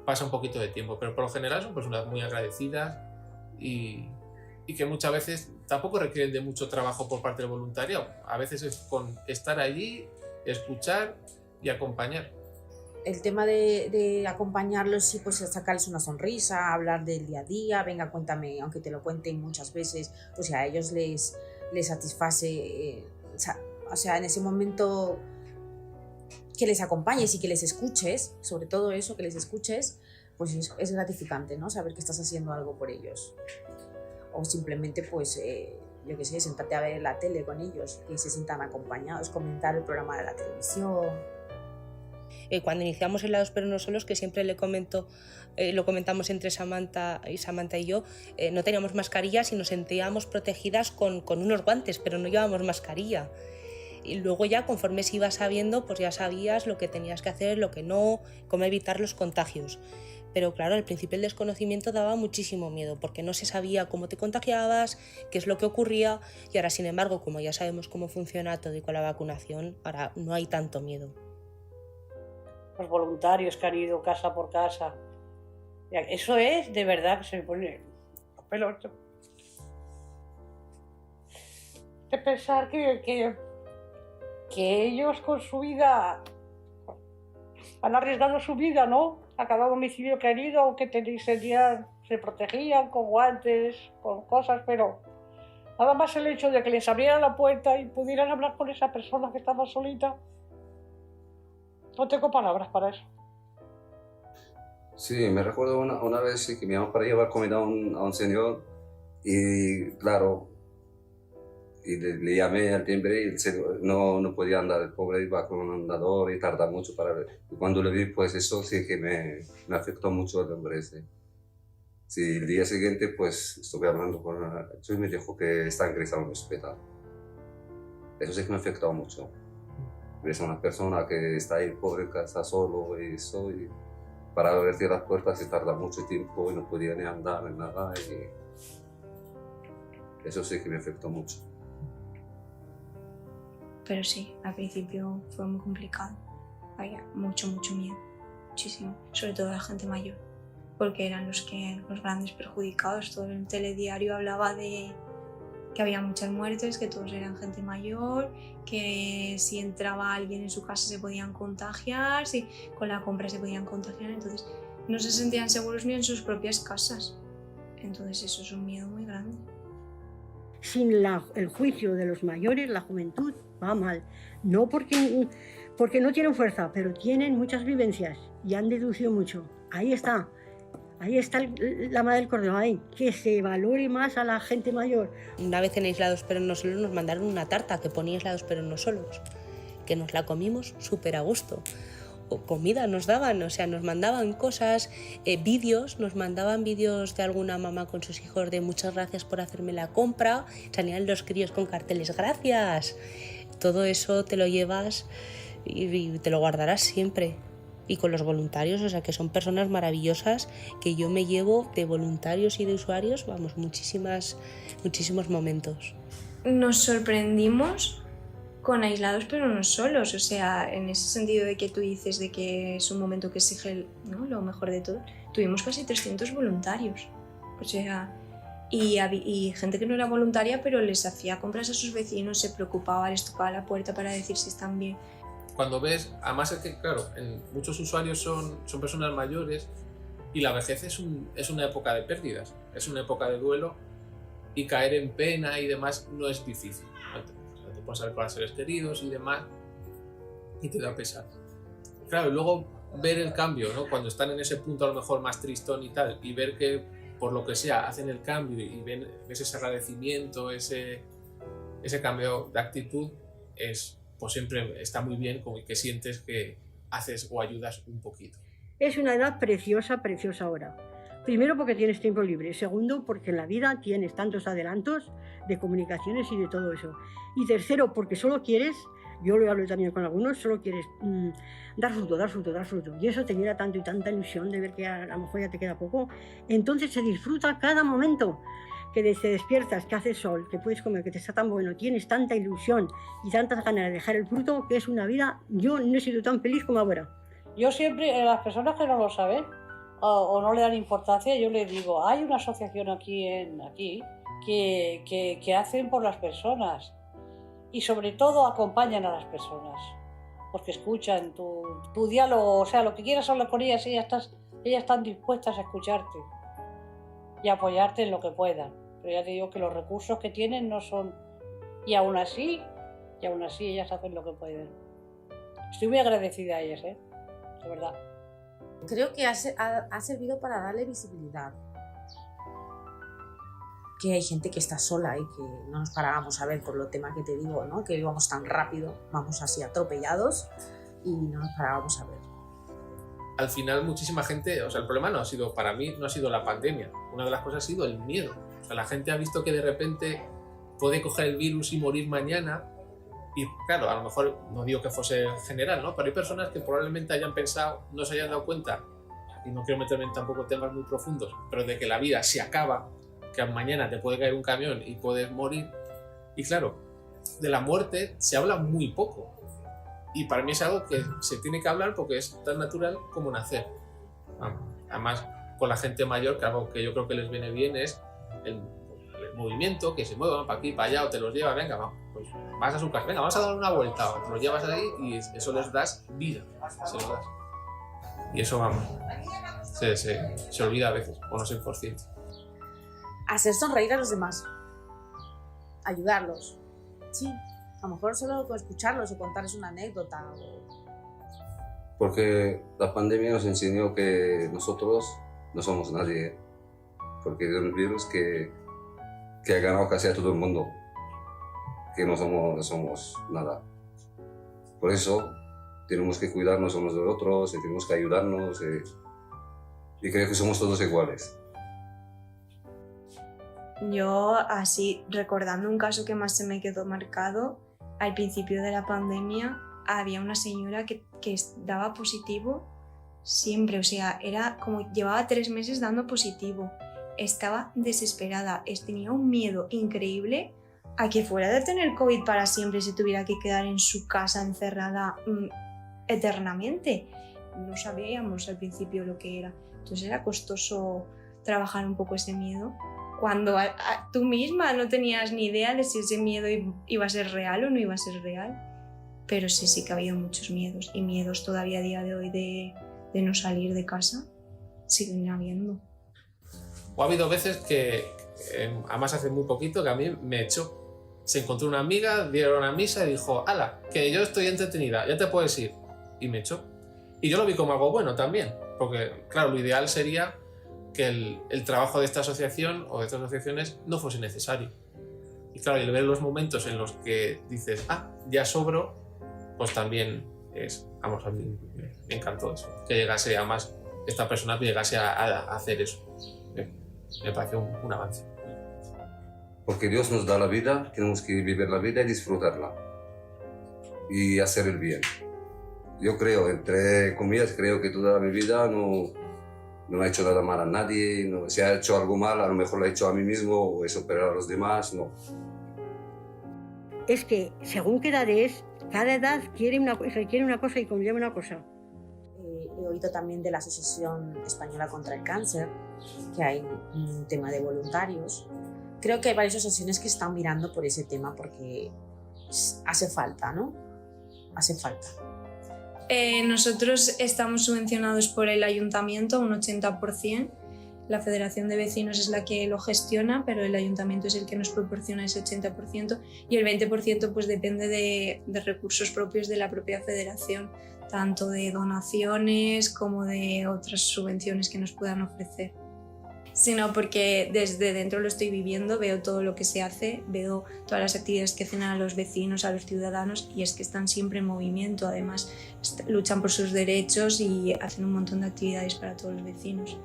pasa un poquito de tiempo, pero por lo general son personas muy agradecidas y que muchas veces tampoco requieren de mucho trabajo por parte del voluntariado. A veces es con estar allí, escuchar y acompañar. El tema de acompañarlos, sí, pues sacarles una sonrisa, hablar del día a día, venga, cuéntame, aunque te lo cuenten muchas veces, pues a ellos les satisface, o sea, en ese momento que les acompañes y que les escuches, sobre todo eso, que les escuches, pues es gratificante, ¿no? Saber que estás haciendo algo por ellos. O simplemente, pues, yo qué sé, sentarte a ver la tele con ellos, que se sientan acompañados, comentar el programa de la televisión. Cuando iniciamos Aislados pero no solos, que siempre lo comentamos entre Samantha y yo, no teníamos mascarillas y nos sentíamos protegidas con unos guantes, pero no llevábamos mascarilla. Y luego ya, conforme se iba sabiendo, pues ya sabías lo que tenías que hacer, lo que no, cómo evitar los contagios. Pero claro, al principio el desconocimiento daba muchísimo miedo, porque no se sabía cómo te contagiabas, qué es lo que ocurría, y ahora, sin embargo, como ya sabemos cómo funciona todo y con la vacunación, ahora no hay tanto miedo. Los voluntarios que han ido casa por casa. Eso es de verdad que se me pone los pelos. De pensar que ellos con su vida han arriesgado su vida, ¿no? A cada domicilio que han ido, aunque se protegían con guantes, con cosas, pero nada más el hecho de que les abrieran la puerta y pudieran hablar con esa persona que estaba solita. No tengo palabras para eso. Sí, me recuerdo una vez que me llamó para llevar comida a un señor y claro, y le llamé al timbre y el señor no podía andar, el pobre iba con un andador y tarda mucho para ver. Y cuando le vi, pues eso sí que me afectó mucho el hombre ese. Sí, el día siguiente pues estuve hablando con él y me dijo que está ingresado en el hospital. Eso sí que me afectó mucho. Ves a una persona que está ahí pobre en casa solo y eso, y para abrir las puertas se tarda mucho tiempo y no podía ni andar ni nada, y eso sí que me afectó mucho. Pero sí, al principio fue muy complicado, había mucho miedo, muchísimo, sobre todo la gente mayor, porque eran los grandes perjudicados. Todo el telediario hablaba de que había muchas muertes, que todos eran gente mayor, que si entraba alguien en su casa se podían contagiar, si con la compra se podían contagiar, entonces no se sentían seguros ni en sus propias casas. Entonces eso es un miedo muy grande. Sin el juicio de los mayores, la juventud va mal. No porque no tienen fuerza, pero tienen muchas vivencias y han deducido mucho. Ahí está la madre del cordero, ahí, que se valore más a la gente mayor. Una vez en Aislados pero no solos nos mandaron una tarta que ponía Aislados pero no solos, que nos la comimos súper a gusto. O comida nos daban, o sea, nos mandaban cosas, nos mandaban vídeos de alguna mamá con sus hijos de muchas gracias por hacerme la compra, salían los críos con carteles, gracias. Todo eso te lo llevas y te lo guardarás siempre. y con los voluntarios, o sea que son personas maravillosas que yo me llevo de voluntarios y de usuarios, vamos, muchísimos momentos. Nos sorprendimos con aislados pero no solos, o sea, en ese sentido de que tú dices de que es un momento que exige, ¿no?, lo mejor de todo, tuvimos casi 300 voluntarios, o sea, y gente que no era voluntaria pero les hacía compras a sus vecinos, se preocupaba, les tocaba la puerta para decir si están bien. Cuando ves, además es que claro, muchos usuarios son personas mayores y la vejez es una época de pérdidas, es una época de duelo y caer en pena y demás no es difícil. Te puedes saber con los seres queridos y demás y te da pesar. Claro, y luego ver el cambio, ¿no? Cuando están en ese punto a lo mejor más tristón y tal, y ver que por lo que sea hacen el cambio y ves ese agradecimiento, ese cambio de actitud, pues siempre está muy bien, como que sientes que haces o ayudas un poquito. Es una edad preciosa, preciosa ahora. Primero porque tienes tiempo libre, segundo porque en la vida tienes tantos adelantos de comunicaciones y de todo eso. Y tercero porque solo quieres, yo lo hablo también con algunos, solo quieres dar fruto, dar fruto, dar fruto. Y eso te genera tanto y tanta ilusión de ver que a lo mejor ya te queda poco. Entonces se disfruta cada momento. Que te despiertas, que hace sol, que puedes comer, que te está tan bueno, tienes tanta ilusión y tantas ganas de dejar el fruto, que es una vida, yo no he sido tan feliz como ahora. Yo siempre, a las personas que no lo saben o no le dan importancia, yo les digo, hay una asociación aquí que hacen por las personas y sobre todo acompañan a las personas, porque escuchan tu diálogo, o sea, lo que quieras hablar con ellas, ellas están dispuestas a escucharte y apoyarte en lo que puedan. Pero ya te digo que los recursos que tienen no son... Y aún así ellas hacen lo que pueden. Estoy muy agradecida a ellas, de verdad. Creo que ha servido para darle visibilidad. Que hay gente que está sola y que no nos parábamos a ver por lo tema que te digo, ¿no? Que íbamos tan rápido, vamos así atropellados y no nos parábamos a ver. Al final muchísima gente, o sea, el problema no ha sido, para mí, no ha sido la pandemia. Una de las cosas ha sido el miedo. O sea, la gente ha visto que de repente puede coger el virus y morir mañana. Y claro, a lo mejor no digo que fuese general, ¿no? Pero hay personas que probablemente hayan pensado, no se hayan dado cuenta, y no quiero meterme en tampoco temas muy profundos, pero de que la vida se acaba, que mañana te puede caer un camión y puedes morir. Y claro, de la muerte se habla muy poco. Y para mí es algo que se tiene que hablar porque es tan natural como nacer. Además, con la gente mayor, que algo que yo creo que les viene bien es el movimiento, que se muevan para aquí, para allá, o te los llevas, venga, vamos, pues vas a su casa, venga, vamos a dar una vuelta, o te los llevas ahí y eso les das vida, se lo das. Y eso, vamos, se olvida a veces, o no soy consciente. Hacer sonreír a los demás, ayudarlos, sí. A lo mejor solo con escucharlos o contarles una anécdota. Porque la pandemia nos enseñó que nosotros no somos nadie. Porque es un virus que ha ganado casi a todo el mundo. Que no somos nada. Por eso tenemos que cuidarnos unos de otros, y tenemos que ayudarnos. Y creo que somos todos iguales. Yo, así, recordando un caso que más se me quedó marcado, al principio de la pandemia había una señora que daba positivo siempre, o sea, era como llevaba 3 meses dando positivo, estaba desesperada, tenía un miedo increíble a que fuera de tener COVID para siempre se tuviera que quedar en su casa encerrada eternamente. No sabíamos al principio lo que era, entonces era costoso trabajar un poco ese miedo. Cuando tú misma no tenías ni idea de si ese miedo iba a ser real o no iba a ser real. Pero sí que ha habido muchos miedos, y miedos todavía a día de hoy de no salir de casa, siguen habiendo. O ha habido veces que, además hace muy poquito, que a mí me echó. Se encontró una amiga, dieron una misa y dijo, ¡hala, que yo estoy entretenida, ya te puedes ir! Y me echó. Y yo lo vi como algo bueno también, porque claro, lo ideal sería que el trabajo de esta asociación o de estas asociaciones no fuese necesario. Y claro, el ver los momentos en los que dices, ya sobro, pues también vamos, a mí me encantó eso. Que llegase, además, esta persona llegase a hacer eso. Me pareció un avance. Porque Dios nos da la vida, tenemos que vivir la vida y disfrutarla. Y hacer el bien. Yo creo, entre comillas, creo que toda mi vida no me ha hecho nada mal a nadie. No, si ha hecho algo mal, a lo mejor lo he hecho a mí mismo o he superado a los demás, no. Es que según qué edad es, cada edad requiere una cosa y conlleva una cosa. He oído también de la Asociación Española contra el Cáncer, que hay un tema de voluntarios. Creo que hay varias asociaciones que están mirando por ese tema porque hace falta, ¿no? Hace falta. Nosotros estamos subvencionados por el ayuntamiento un 80%. La Federación de Vecinos es la que lo gestiona, pero el ayuntamiento es el que nos proporciona ese 80% y el 20% pues depende de recursos propios de la propia federación, tanto de donaciones como de otras subvenciones que nos puedan ofrecer. Sino porque desde dentro lo estoy viviendo, veo todo lo que se hace, veo todas las actividades que hacen a los vecinos, a los ciudadanos, y es que están siempre en movimiento. Además, luchan por sus derechos y hacen un montón de actividades para todos los vecinos.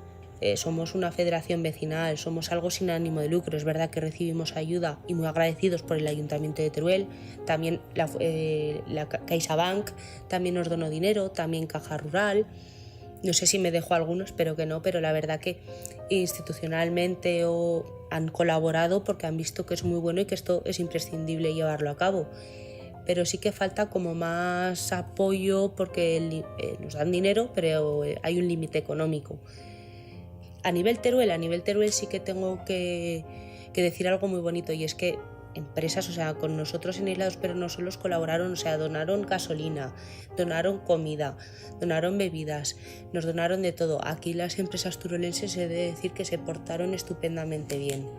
Somos una federación vecinal, somos algo sin ánimo de lucro. Es verdad que recibimos ayuda y muy agradecidos por el Ayuntamiento de Teruel. También la CaixaBank también nos donó dinero, también Caja Rural. No sé si me dejo algunos, espero que no, pero la verdad que institucionalmente han colaborado porque han visto que es muy bueno y que esto es imprescindible llevarlo a cabo. Pero sí que falta como más apoyo porque nos dan dinero, pero hay un límite económico. A nivel Teruel sí que tengo que decir algo muy bonito, y es que empresas, o sea, con nosotros en Aislados pero no solos colaboraron, o sea, donaron gasolina, donaron comida, donaron bebidas, nos donaron de todo. Aquí las empresas turolenses he de decir que se portaron estupendamente bien.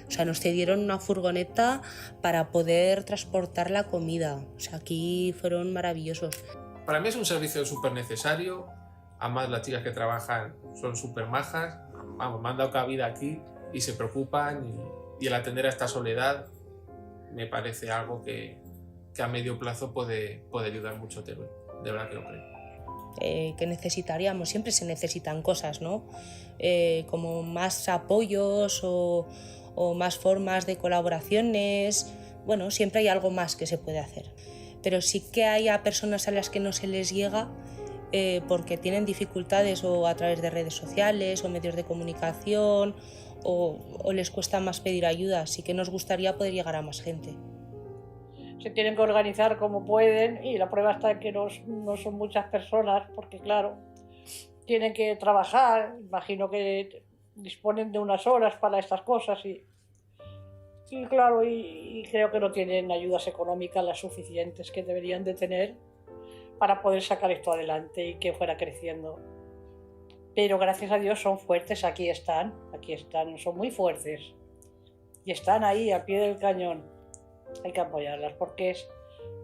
O sea, nos cedieron una furgoneta para poder transportar la comida. O sea, aquí fueron maravillosos. Para mí es un servicio súper necesario. Además, las chicas que trabajan son súper majas. Vamos, me han dado cabida aquí y se preocupan. Y el atender a esta soledad me parece algo que a medio plazo puede ayudar mucho a Teruel. De verdad que lo creo. Que necesitaríamos, siempre se necesitan cosas, ¿no? Como más apoyos o más formas de colaboraciones. Bueno, siempre hay algo más que se puede hacer. Pero sí que hay a personas a las que no se les llega porque tienen dificultades o a través de redes sociales o medios de comunicación o les cuesta más pedir ayuda. Sí que nos gustaría poder llegar a más gente. Se tienen que organizar como pueden y la prueba está en que no son muchas personas porque claro, tienen que trabajar, imagino que disponen de unas horas para estas cosas y claro, y creo que no tienen ayudas económicas las suficientes que deberían de tener para poder sacar esto adelante y que fuera creciendo. Pero gracias a Dios son fuertes, aquí están, son muy fuertes y están ahí al pie del cañón. Hay que apoyarlas porque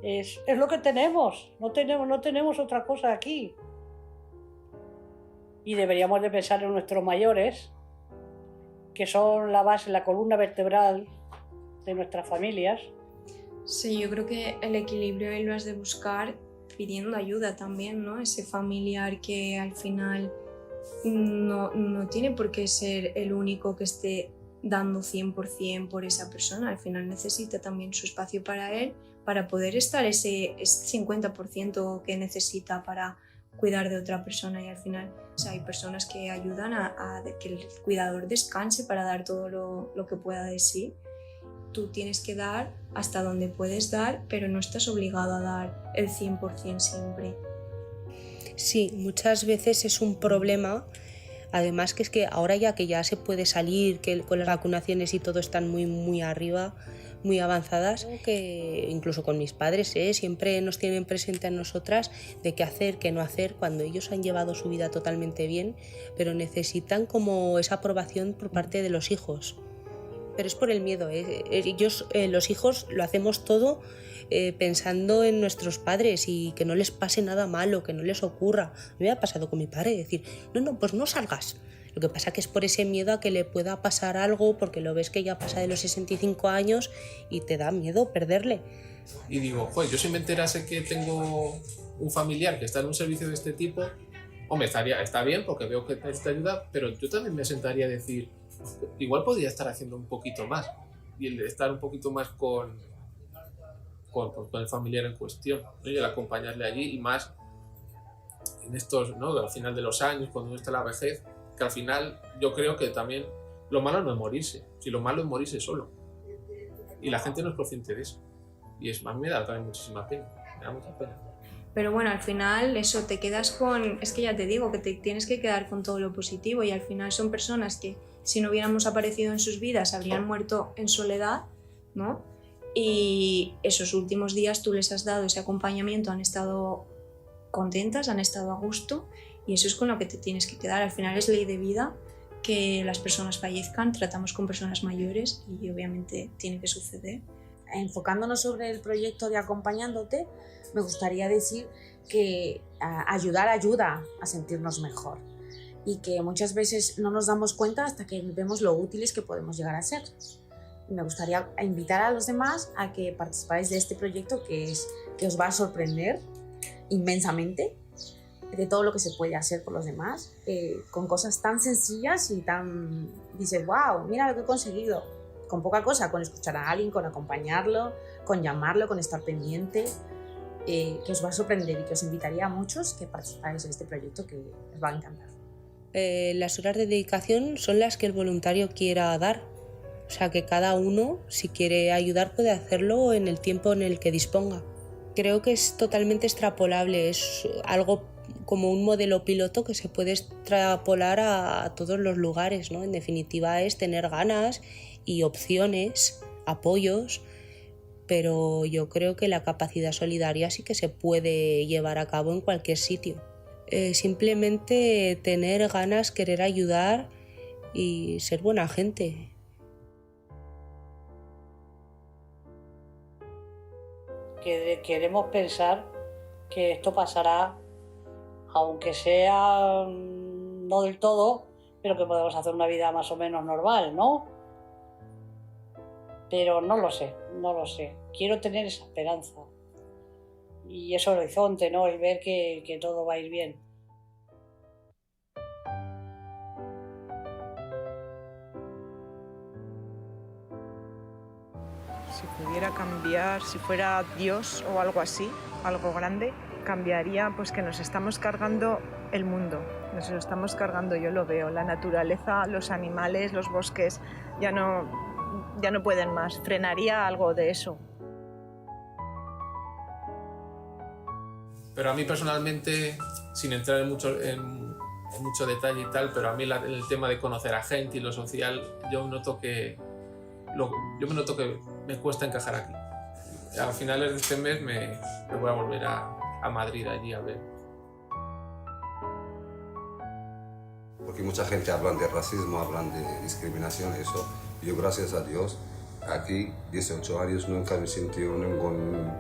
es lo que tenemos, no tenemos otra cosa aquí. Y deberíamos de pensar en nuestros mayores, que son la base, la columna vertebral de nuestras familias. Sí, yo creo que el equilibrio ahí lo has de buscar pidiendo ayuda también, ¿no? Ese familiar que al final no tiene por qué ser el único que esté dando 100% por esa persona. Al final necesita también su espacio para él, para poder estar ese 50% que necesita para cuidar de otra persona. Y al final, o sea, hay personas que ayudan a que el cuidador descanse para dar todo lo que pueda de sí. Tú tienes que dar hasta donde puedes dar, pero no estás obligado a dar el 100% siempre. Sí, muchas veces es un problema. Además que es que ahora ya que ya se puede salir, que con las vacunaciones y todo están muy arriba, muy avanzadas, que incluso con mis padres siempre nos tienen presente a nosotras de qué hacer, qué no hacer, cuando ellos han llevado su vida totalmente bien, pero necesitan como esa aprobación por parte de los hijos. Pero es por el miedo, ellos, los hijos, lo hacemos todo pensando en nuestros padres y que no les pase nada malo, que no les ocurra. Me ha pasado con mi padre, decir, no, pues no salgas. Lo que pasa que es por ese miedo a que le pueda pasar algo, porque lo ves que ya pasa de los 65 años y te da miedo perderle. Y digo, joder, yo si me enterase que tengo un familiar que está en un servicio de este tipo, hombre, está bien porque veo que necesita ayuda, pero yo también me sentaría a decir, igual podría estar haciendo un poquito más y el de estar un poquito más con el familiar en cuestión, ¿no? Y el acompañarle allí y más en estos, ¿no? Al final de los años, cuando uno está en la vejez, que al final yo creo que también lo malo no es morirse, si lo malo es morirse solo. Y la gente no es consciente de eso. Y a mí me da también muchísima pena, me da mucha pena. Pero bueno, al final eso, te quedas con... Es que ya te digo, que te tienes que quedar con todo lo positivo y al final son personas que si no hubiéramos aparecido en sus vidas habrían muerto en soledad, ¿no? Y esos últimos días tú les has dado ese acompañamiento, han estado contentas, han estado a gusto y eso es con lo que te tienes que quedar. Al final es ley de vida que las personas fallezcan, tratamos con personas mayores y obviamente tiene que suceder. Enfocándonos sobre el proyecto de Acompañándote, me gustaría decir que ayudar ayuda a sentirnos mejor y que muchas veces no nos damos cuenta hasta que vemos lo útiles que podemos llegar a ser. Me gustaría invitar a los demás a que participáis de este proyecto que os va a sorprender inmensamente de todo lo que se puede hacer por los demás, con cosas tan sencillas y tan... Dices, wow, mira lo que he conseguido. Con poca cosa, con escuchar a alguien, con acompañarlo, con llamarlo, con estar pendiente, que os va a sorprender y que os invitaría a muchos que participáis en este proyecto que os va a encantar. Las horas de dedicación son las que el voluntario quiera dar. O sea, que cada uno, si quiere ayudar, puede hacerlo en el tiempo en el que disponga. Creo que es totalmente extrapolable, es algo como un modelo piloto que se puede extrapolar a todos los lugares, ¿no? En definitiva es tener ganas y opciones, apoyos, pero yo creo que la capacidad solidaria sí que se puede llevar a cabo en cualquier sitio. Simplemente tener ganas, querer ayudar y ser buena gente. Queremos pensar que esto pasará, aunque sea no del todo, pero que podemos hacer una vida más o menos normal, ¿no? Pero no lo sé. Quiero tener esa esperanza y ese horizonte, ¿no? El ver que todo va a ir bien. Si pudiera cambiar, si fuera Dios o algo así, algo grande, cambiaría pues que nos estamos cargando el mundo, nos lo estamos cargando, yo lo veo, la naturaleza, los animales, los bosques, ya no pueden más, frenaría algo de eso. Pero a mí personalmente, sin entrar en mucho detalle y tal, pero a mí el tema de conocer a gente y lo social, yo me noto que me cuesta encajar aquí. A finales de este mes me voy a volver a Madrid allí a ver. Porque mucha gente habla de racismo, hablan de discriminación, eso. Yo, gracias a Dios, aquí, 18 años, nunca me he sentido ningún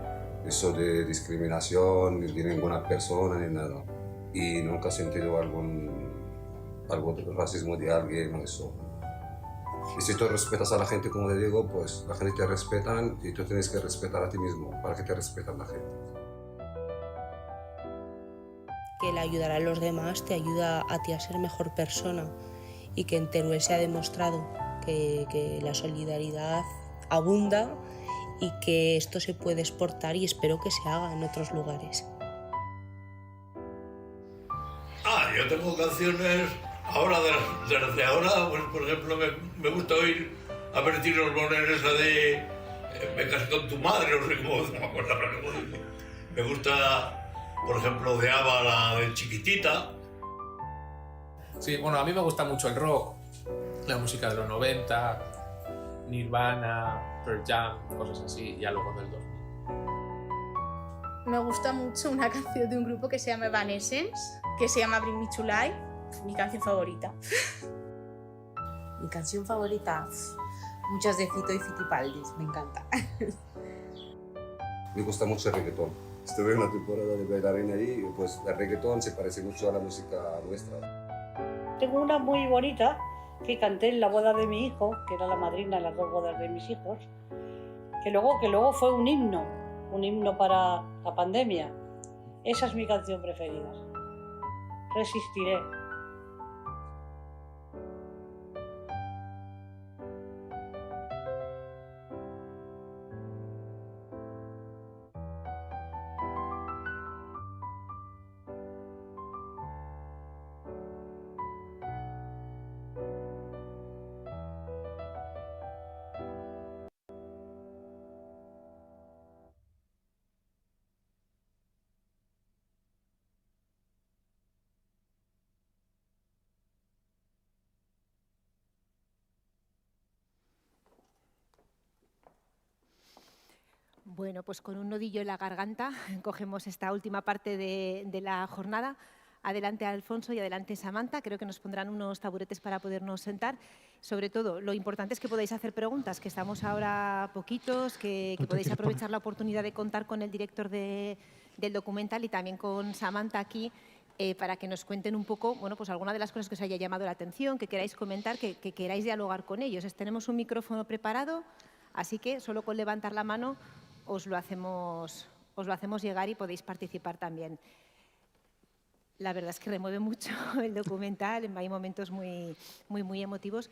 eso de discriminación, ni de ninguna persona, ni nada. Y nunca he sentido algo de racismo de alguien o eso. Y si tú respetas a la gente, como le digo, pues la gente te respeta y tú tienes que respetar a ti mismo para que te respeten la gente. Que el ayudar a los demás te ayuda a ti a ser mejor persona y que en Teruel se ha demostrado que la solidaridad abunda y que esto se puede exportar y espero que se haga en otros lugares. Yo tengo canciones ahora, desde ahora, pues por ejemplo me gusta oír a Bertino Osborne esa de Me casé con tu madre, no sé cómo, no me acuerdo ahora cómo dice. Me gusta, por ejemplo, de ABBA, la de Chiquitita. Sí, bueno, a mí me gusta mucho el rock, la música de los 90, Nirvana, Pearl Jam, cosas así, ya luego del 2000. Me gusta mucho una canción de un grupo que se llama Evanescence, que se llama Bring Me to Life, mi canción favorita. Mi canción favorita, muchas de Fito y Fitipaldis, me encanta. Me gusta mucho el reggaetón. Estuve en una temporada de bailarina ahí y pues el reggaetón se parece mucho a la música nuestra. Tengo una muy bonita que canté en la boda de mi hijo, que era la madrina en las dos bodas de mis hijos, que luego fue un himno para la pandemia. Esa es mi canción preferida. Resistiré. Bueno, pues con un nodillo en la garganta cogemos esta última parte de la jornada. Adelante Alfonso y adelante Samantha. Creo que nos pondrán unos taburetes para podernos sentar. Sobre todo, lo importante es que podáis hacer preguntas, que estamos ahora poquitos, que podéis aprovechar la oportunidad de contar con el director del documental y también con Samantha aquí para que nos cuenten un poco, bueno, pues alguna de las cosas que os haya llamado la atención, que queráis comentar, que queráis dialogar con ellos. Tenemos un micrófono preparado, así que solo con levantar la mano os lo hacemos llegar y podéis participar también. La verdad es que remueve mucho el documental, hay momentos muy emotivos.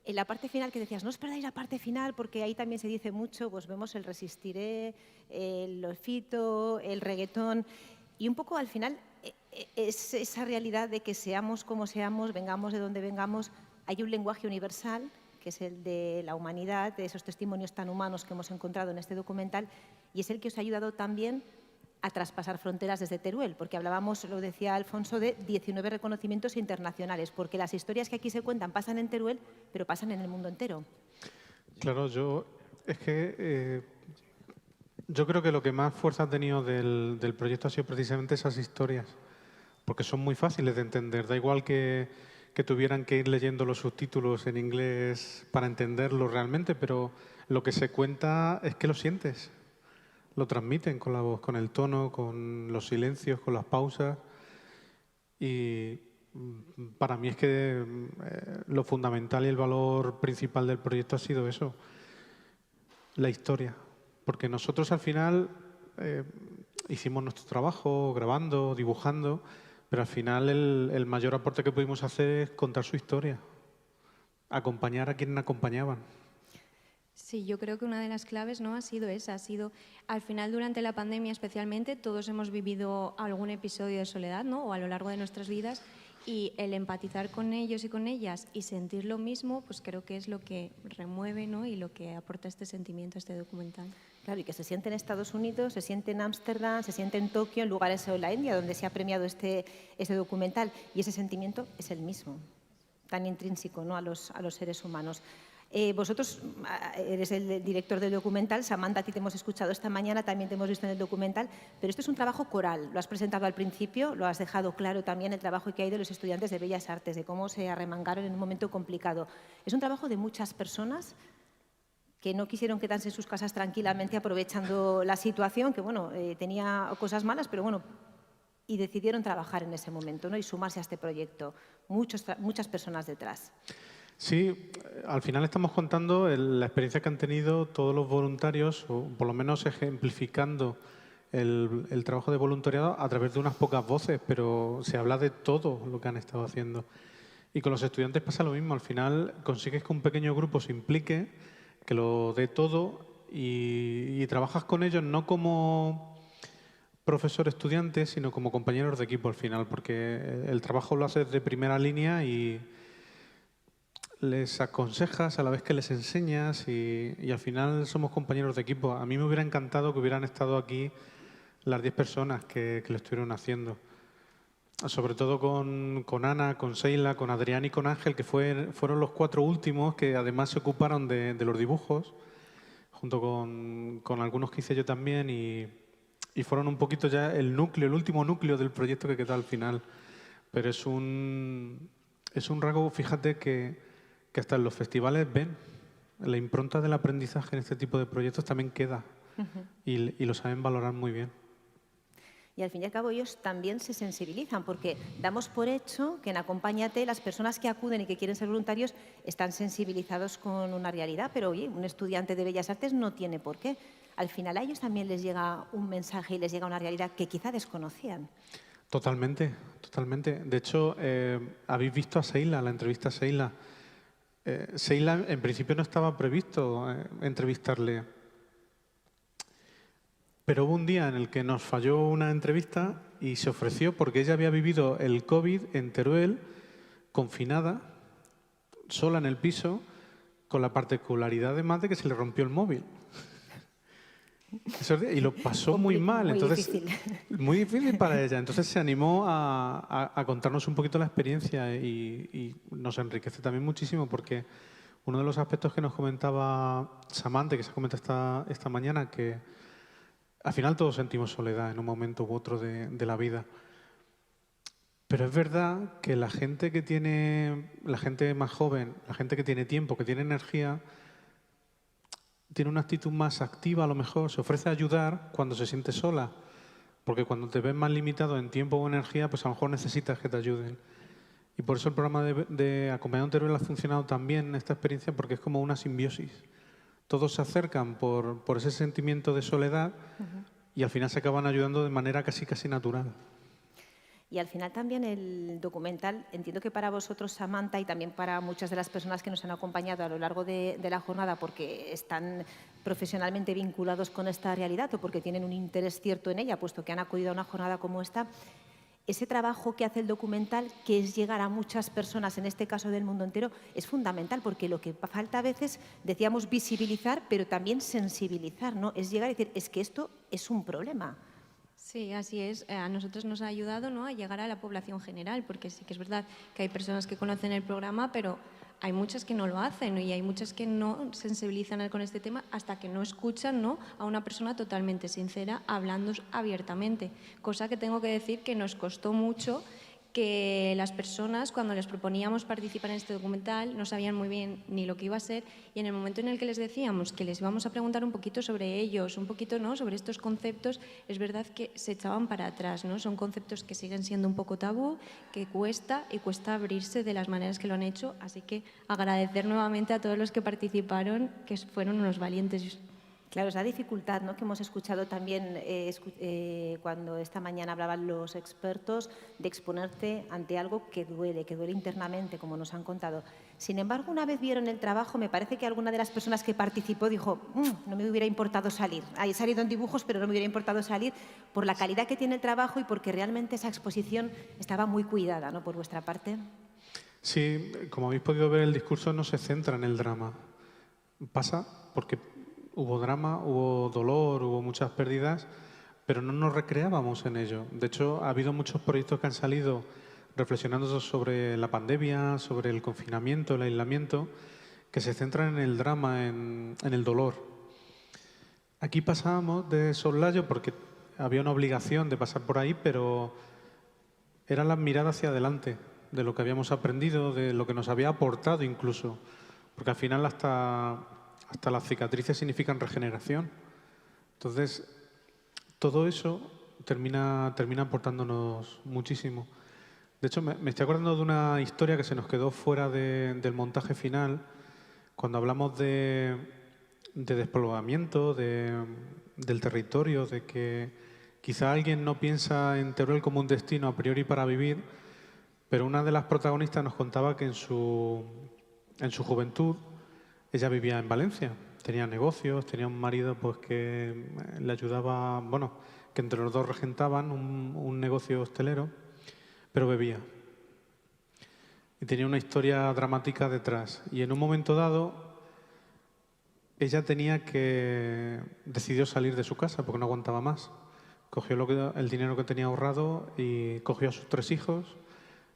En la parte final que decías, no os perdáis la parte final porque ahí también se dice mucho, pues vemos el resistiré, el lofito, el reggaetón y un poco al final es esa realidad de que seamos como seamos, vengamos de donde vengamos, hay un lenguaje universal que es el de la humanidad, de esos testimonios tan humanos que hemos encontrado en este documental y es el que os ha ayudado también a traspasar fronteras desde Teruel, porque hablábamos, lo decía Alfonso, de 19 reconocimientos internacionales, porque las historias que aquí se cuentan pasan en Teruel, pero pasan en el mundo entero. Claro, yo creo que lo que más fuerza ha tenido del proyecto ha sido precisamente esas historias, porque son muy fáciles de entender. Da igual que tuvieran que ir leyendo los subtítulos en inglés para entenderlo realmente, pero lo que se cuenta es que lo sientes. Lo transmiten con la voz, con el tono, con los silencios, con las pausas. Y para mí es que lo fundamental y el valor principal del proyecto ha sido eso, la historia. Porque nosotros al final hicimos nuestro trabajo grabando, dibujando, pero al final el mayor aporte que pudimos hacer es contar su historia, acompañar a quienes acompañaban. Sí, yo creo que una de las claves ha sido esa, ha sido al final durante la pandemia especialmente todos hemos vivido algún episodio de soledad, ¿no? O a lo largo de nuestras vidas y el empatizar con ellos y con ellas y sentir lo mismo, pues creo que es lo que remueve, ¿no? Y lo que aporta este sentimiento a este documental. Claro, y que se siente en Estados Unidos, se siente en Ámsterdam, se siente en Tokio, en lugares de la India donde se ha premiado este documental y ese sentimiento es el mismo, tan intrínseco, ¿no? a los seres humanos. Vosotros eres el director del documental, Samantha, a ti te hemos escuchado esta mañana, también te hemos visto en el documental, pero esto es un trabajo coral, lo has presentado al principio, lo has dejado claro también el trabajo que hay de los estudiantes de Bellas Artes, de cómo se arremangaron en un momento complicado. Es un trabajo de muchas personas que no quisieron quedarse en sus casas tranquilamente aprovechando la situación, que bueno, tenía cosas malas, pero bueno, y decidieron trabajar en ese momento, ¿no? Y sumarse a este proyecto. Muchas personas detrás. Sí, al final estamos contando la experiencia que han tenido todos los voluntarios, o por lo menos ejemplificando el trabajo de voluntariado a través de unas pocas voces, pero se habla de todo lo que han estado haciendo. Y con los estudiantes pasa lo mismo, al final consigues que un pequeño grupo se implique, que lo dé todo y trabajas con ellos no como profesor-estudiante, sino como compañeros de equipo al final, porque el trabajo lo haces de primera línea y les aconsejas a la vez que les enseñas y al final somos compañeros de equipo. A mí me hubiera encantado que hubieran estado aquí las 10 personas que lo estuvieron haciendo. Sobre todo con Ana, con Seila, con Adrián y con Ángel, que fueron los 4 últimos que además se ocuparon de los dibujos, junto con algunos que hice yo también y fueron un poquito ya el último núcleo del proyecto que quedó al final. Pero es un rasgo, fíjate, que hasta en los festivales ven. La impronta del aprendizaje en este tipo de proyectos también queda y lo saben valorar muy bien. Y al fin y al cabo ellos también se sensibilizan porque damos por hecho que en Acompáñate las personas que acuden y que quieren ser voluntarios están sensibilizados con una realidad, pero oye, un estudiante de Bellas Artes no tiene por qué. Al final a ellos también les llega un mensaje y les llega una realidad que quizá desconocían. Totalmente, totalmente. De hecho, habéis visto a Seila, la entrevista a Seila. Seila en principio no estaba previsto entrevistarle. Pero hubo un día en el que nos falló una entrevista y se ofreció porque ella había vivido el COVID en Teruel, confinada, sola en el piso, con la particularidad además de que se le rompió el móvil. Y lo pasó muy mal. Muy entonces, difícil. Muy difícil para ella. Entonces se animó a contarnos un poquito la experiencia y nos enriquece también muchísimo porque uno de los aspectos que nos comentaba Samantha, que se ha comentado esta mañana, que Al final todos sentimos soledad en un momento u otro de la vida. Pero es verdad que la gente más joven, la gente que tiene tiempo, que tiene energía, tiene una actitud más activa a lo mejor, se ofrece a ayudar cuando se siente sola. Porque cuando te ves más limitado en tiempo o energía, pues a lo mejor necesitas que te ayuden. Y por eso el programa de Acompañando en Teruel ha funcionado tan bien en esta experiencia, porque es como una simbiosis. Todos se acercan por ese sentimiento de soledad y al final se acaban ayudando de manera casi natural. Y al final también el documental, entiendo que para vosotros, Samantha, y también para muchas de las personas que nos han acompañado a lo largo de la jornada, porque están profesionalmente vinculados con esta realidad o porque tienen un interés cierto en ella, puesto que han acudido a una jornada como esta, ese trabajo que hace el documental, que es llegar a muchas personas, en este caso del mundo entero, es fundamental, porque lo que falta a veces, decíamos visibilizar, pero también sensibilizar, ¿no? Es llegar y decir, es que esto es un problema. Sí, así es. A nosotros nos ha ayudado, ¿no?, a llegar a la población general, porque sí que es verdad que hay personas que conocen el programa, pero hay muchas que no lo hacen, ¿no? Y hay muchas que no sensibilizan con este tema hasta que no escuchan, ¿no?, a una persona totalmente sincera hablando abiertamente. Cosa que tengo que decir que nos costó mucho, que las personas, cuando les proponíamos participar en este documental, no sabían muy bien ni lo que iba a ser, y en el momento en el que les decíamos que les íbamos a preguntar un poquito sobre ellos, un poquito, ¿no?, sobre estos conceptos, es verdad que se echaban para atrás, ¿no? Son conceptos que siguen siendo un poco tabú, que cuesta abrirse de las maneras que lo han hecho, así que agradecer nuevamente a todos los que participaron, que fueron unos valientes. Claro, es la dificultad, ¿no?, que hemos escuchado también cuando esta mañana hablaban los expertos, de exponerte ante algo que duele internamente, como nos han contado. Sin embargo, una vez vieron el trabajo, me parece que alguna de las personas que participó dijo, no me hubiera importado salir. He salido en dibujos, pero no me hubiera importado salir por la calidad que tiene el trabajo y porque realmente esa exposición estaba muy cuidada, ¿no?, por vuestra parte. Sí, como habéis podido ver, el discurso no se centra en el drama. Pasa porque hubo drama, hubo dolor, hubo muchas pérdidas, pero no nos recreábamos en ello. De hecho, ha habido muchos proyectos que han salido reflexionando sobre la pandemia, sobre el confinamiento, el aislamiento, que se centran en el drama, en el dolor. Aquí pasábamos de soslayo porque había una obligación de pasar por ahí, pero era la mirada hacia adelante, de lo que habíamos aprendido, de lo que nos había aportado incluso, porque al final hasta las cicatrices significan regeneración. Entonces, todo eso termina aportándonos muchísimo. De hecho, me estoy acordando de una historia que se nos quedó fuera del montaje final, cuando hablamos de despoblamiento, del territorio, de que quizá alguien no piensa en Teruel como un destino a priori para vivir, pero una de las protagonistas nos contaba que en su juventud ella vivía en Valencia, tenía negocios, tenía un marido pues que le ayudaba, bueno, que entre los dos regentaban un negocio hostelero, pero bebía. Y tenía una historia dramática detrás. Y en un momento dado, ella decidió salir de su casa porque no aguantaba más. Cogió el dinero que tenía ahorrado y cogió a sus 3 hijos,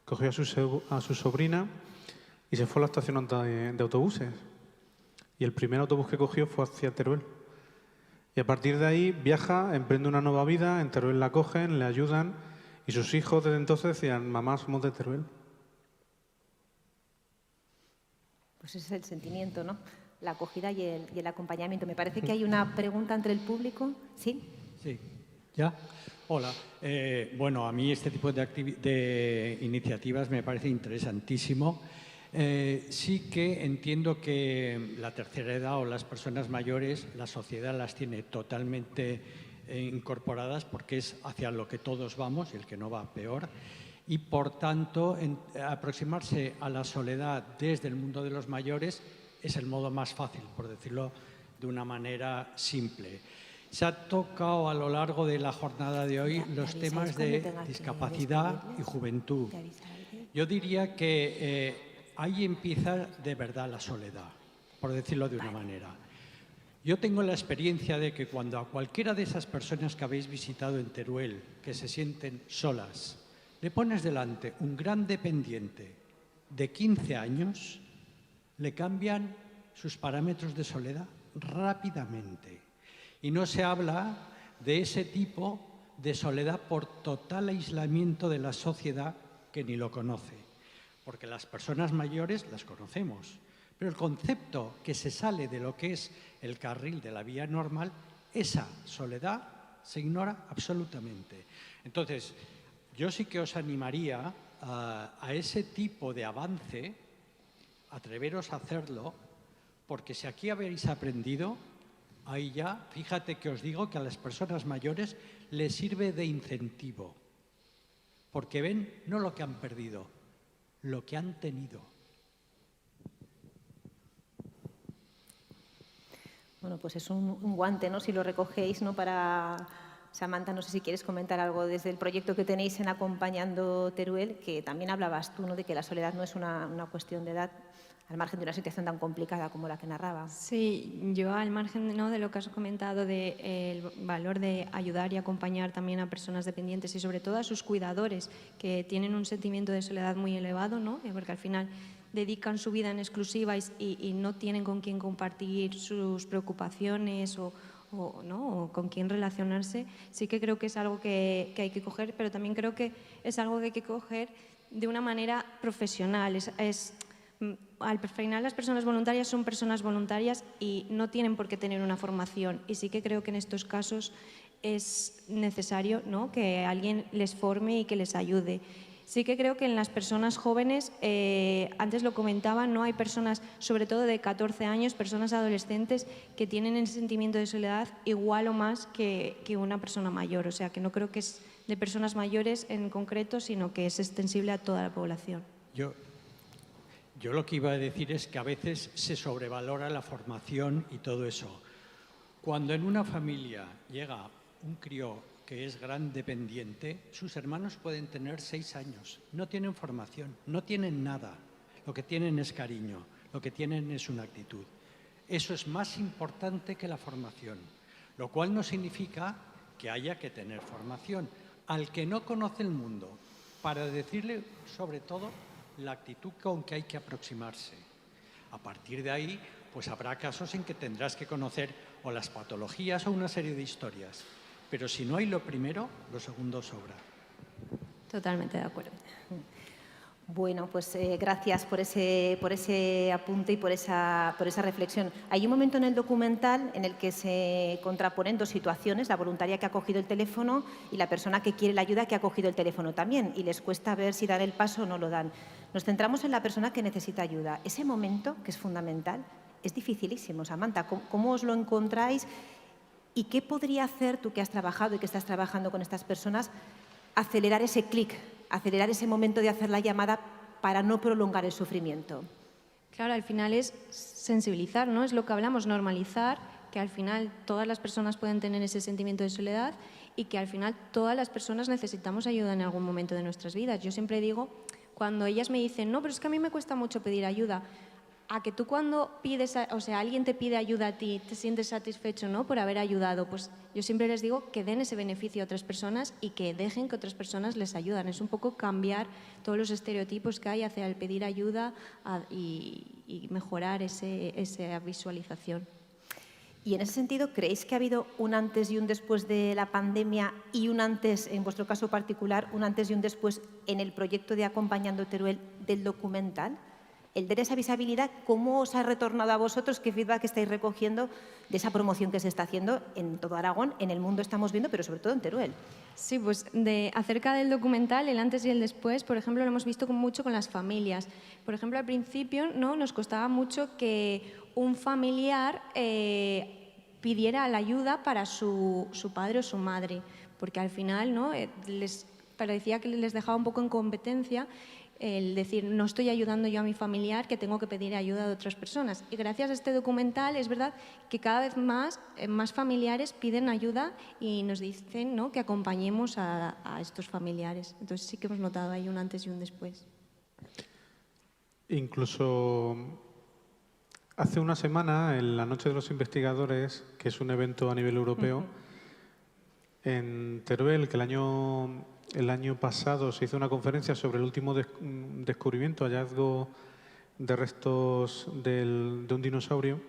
cogió a su sobrina y se fue a la estación de autobuses. Y el primer autobús que cogió fue hacia Teruel. Y a partir de ahí viaja, emprende una nueva vida, en Teruel la cogen, le ayudan y sus hijos desde entonces decían, mamá, somos de Teruel. Pues ese es el sentimiento, ¿no? La acogida y el acompañamiento. Me parece que hay una pregunta entre el público. ¿Sí? Sí. ¿Ya? Hola. Bueno, a mí este tipo de iniciativas me parece interesantísimo. Sí que entiendo que la tercera edad o las personas mayores, la sociedad las tiene totalmente incorporadas porque es hacia lo que todos vamos y el que no va peor. Y, por tanto, aproximarse a la soledad desde el mundo de los mayores es el modo más fácil, por decirlo de una manera simple. Se ha tocado a lo largo de la jornada de hoy los temas de discapacidad y juventud. Yo diría que ahí empieza de verdad la soledad, por decirlo de una manera. Yo tengo la experiencia de que cuando a cualquiera de esas personas que habéis visitado en Teruel, que se sienten solas, le pones delante un gran dependiente de 15 años, le cambian sus parámetros de soledad rápidamente. Y no se habla de ese tipo de soledad por total aislamiento de la sociedad que ni lo conoce. Porque las personas mayores las conocemos, pero el concepto que se sale de lo que es el carril de la vía normal, esa soledad se ignora absolutamente. Entonces, yo sí que os animaría a ese tipo de avance, atreveros a hacerlo, porque si aquí habéis aprendido, ahí ya, fíjate que os digo que a las personas mayores les sirve de incentivo, porque ven no lo que han perdido, lo que han tenido. Bueno, pues es un guante, ¿no? Si lo recogéis, ¿no? Para Samantha, no sé si quieres comentar algo desde el proyecto que tenéis en Acompañando Teruel, que también hablabas tú, ¿no? De que la soledad no es una cuestión de edad, al margen de una situación tan complicada como la que narraba. Sí, yo al margen, ¿no?, de lo que has comentado del valor de ayudar y acompañar también a personas dependientes y sobre todo a sus cuidadores que tienen un sentimiento de soledad muy elevado, ¿no? Porque al final dedican su vida en exclusiva y no tienen con quién compartir sus preocupaciones o con quién relacionarse. Sí que creo que es algo que hay que coger, pero también creo que es algo que hay que coger de una manera profesional. Al final las personas voluntarias son personas voluntarias y no tienen por qué tener una formación, y sí que creo que en estos casos es necesario, ¿no?, que alguien les forme y que les ayude. Sí que creo que en las personas jóvenes, antes lo comentaba, ¿no?, hay personas, sobre todo de 14 años, personas adolescentes que tienen el sentimiento de soledad igual o más que una persona mayor. O sea, que no creo que es de personas mayores en concreto, sino que es extensible a toda la población. Yo lo que iba a decir es que a veces se sobrevalora la formación y todo eso. Cuando en una familia llega un crío que es gran dependiente, sus hermanos pueden tener 6 años, no tienen formación, no tienen nada. Lo que tienen es cariño, lo que tienen es una actitud. Eso es más importante que la formación, lo cual no significa que haya que tener formación. Al que no conoce el mundo, para decirle sobre todo la actitud con que hay que aproximarse. A partir de ahí, pues habrá casos en que tendrás que conocer o las patologías o una serie de historias. Pero si no hay lo primero, lo segundo sobra. Totalmente de acuerdo. Bueno, pues gracias por ese apunte y por esa reflexión. Hay un momento en el documental en el que se contraponen dos situaciones, la voluntaria que ha cogido el teléfono y la persona que quiere la ayuda que ha cogido el teléfono también, y les cuesta ver si dan el paso o no lo dan. Nos centramos en la persona que necesita ayuda. Ese momento, que es fundamental, es dificilísimo. Samantha, ¿cómo os lo encontráis? ¿Y qué podría hacer tú, que has trabajado y que estás trabajando con estas personas, acelerar ese clic, acelerar ese momento de hacer la llamada para no prolongar el sufrimiento? Claro, al final es sensibilizar, ¿no? Es lo que hablamos, normalizar que al final todas las personas pueden tener ese sentimiento de soledad y que al final todas las personas necesitamos ayuda en algún momento de nuestras vidas. Yo siempre digo, cuando ellas me dicen, no, pero es que a mí me cuesta mucho pedir ayuda, a que tú cuando pides, o sea, alguien te pide ayuda a ti, te sientes satisfecho, ¿no?, por haber ayudado, pues yo siempre les digo que den ese beneficio a otras personas y que dejen que otras personas les ayuden. Es un poco cambiar todos los estereotipos que hay hacia el pedir ayuda y mejorar esa visualización. Y en ese sentido, ¿creéis que ha habido un antes y un después de la pandemia y un antes, en vuestro caso particular, un antes y un después en el proyecto de Acompañando Teruel del documental? El de esa visibilidad, ¿cómo os ha retornado a vosotros? ¿Qué feedback estáis recogiendo de esa promoción que se está haciendo en todo Aragón, en el mundo estamos viendo, pero sobre todo en Teruel? Sí, pues acerca del documental, el antes y el después, por ejemplo, lo hemos visto mucho con las familias. Por ejemplo, al principio, ¿no?, nos costaba mucho que un familiar pidiera la ayuda para su padre o su madre, porque al final, ¿no?, les parecía que les dejaba un poco en competencia el decir, no estoy ayudando yo a mi familiar, que tengo que pedir ayuda de otras personas. Y gracias a este documental es verdad que cada vez más familiares piden ayuda y nos dicen, ¿no?, que acompañemos a estos familiares. Entonces sí que hemos notado ahí un antes y un después. Incluso hace una semana, en la Noche de los Investigadores, que es un evento a nivel europeo, en Teruel, que el año pasado se hizo una conferencia sobre el último descubrimiento, hallazgo de restos de un dinosaurio,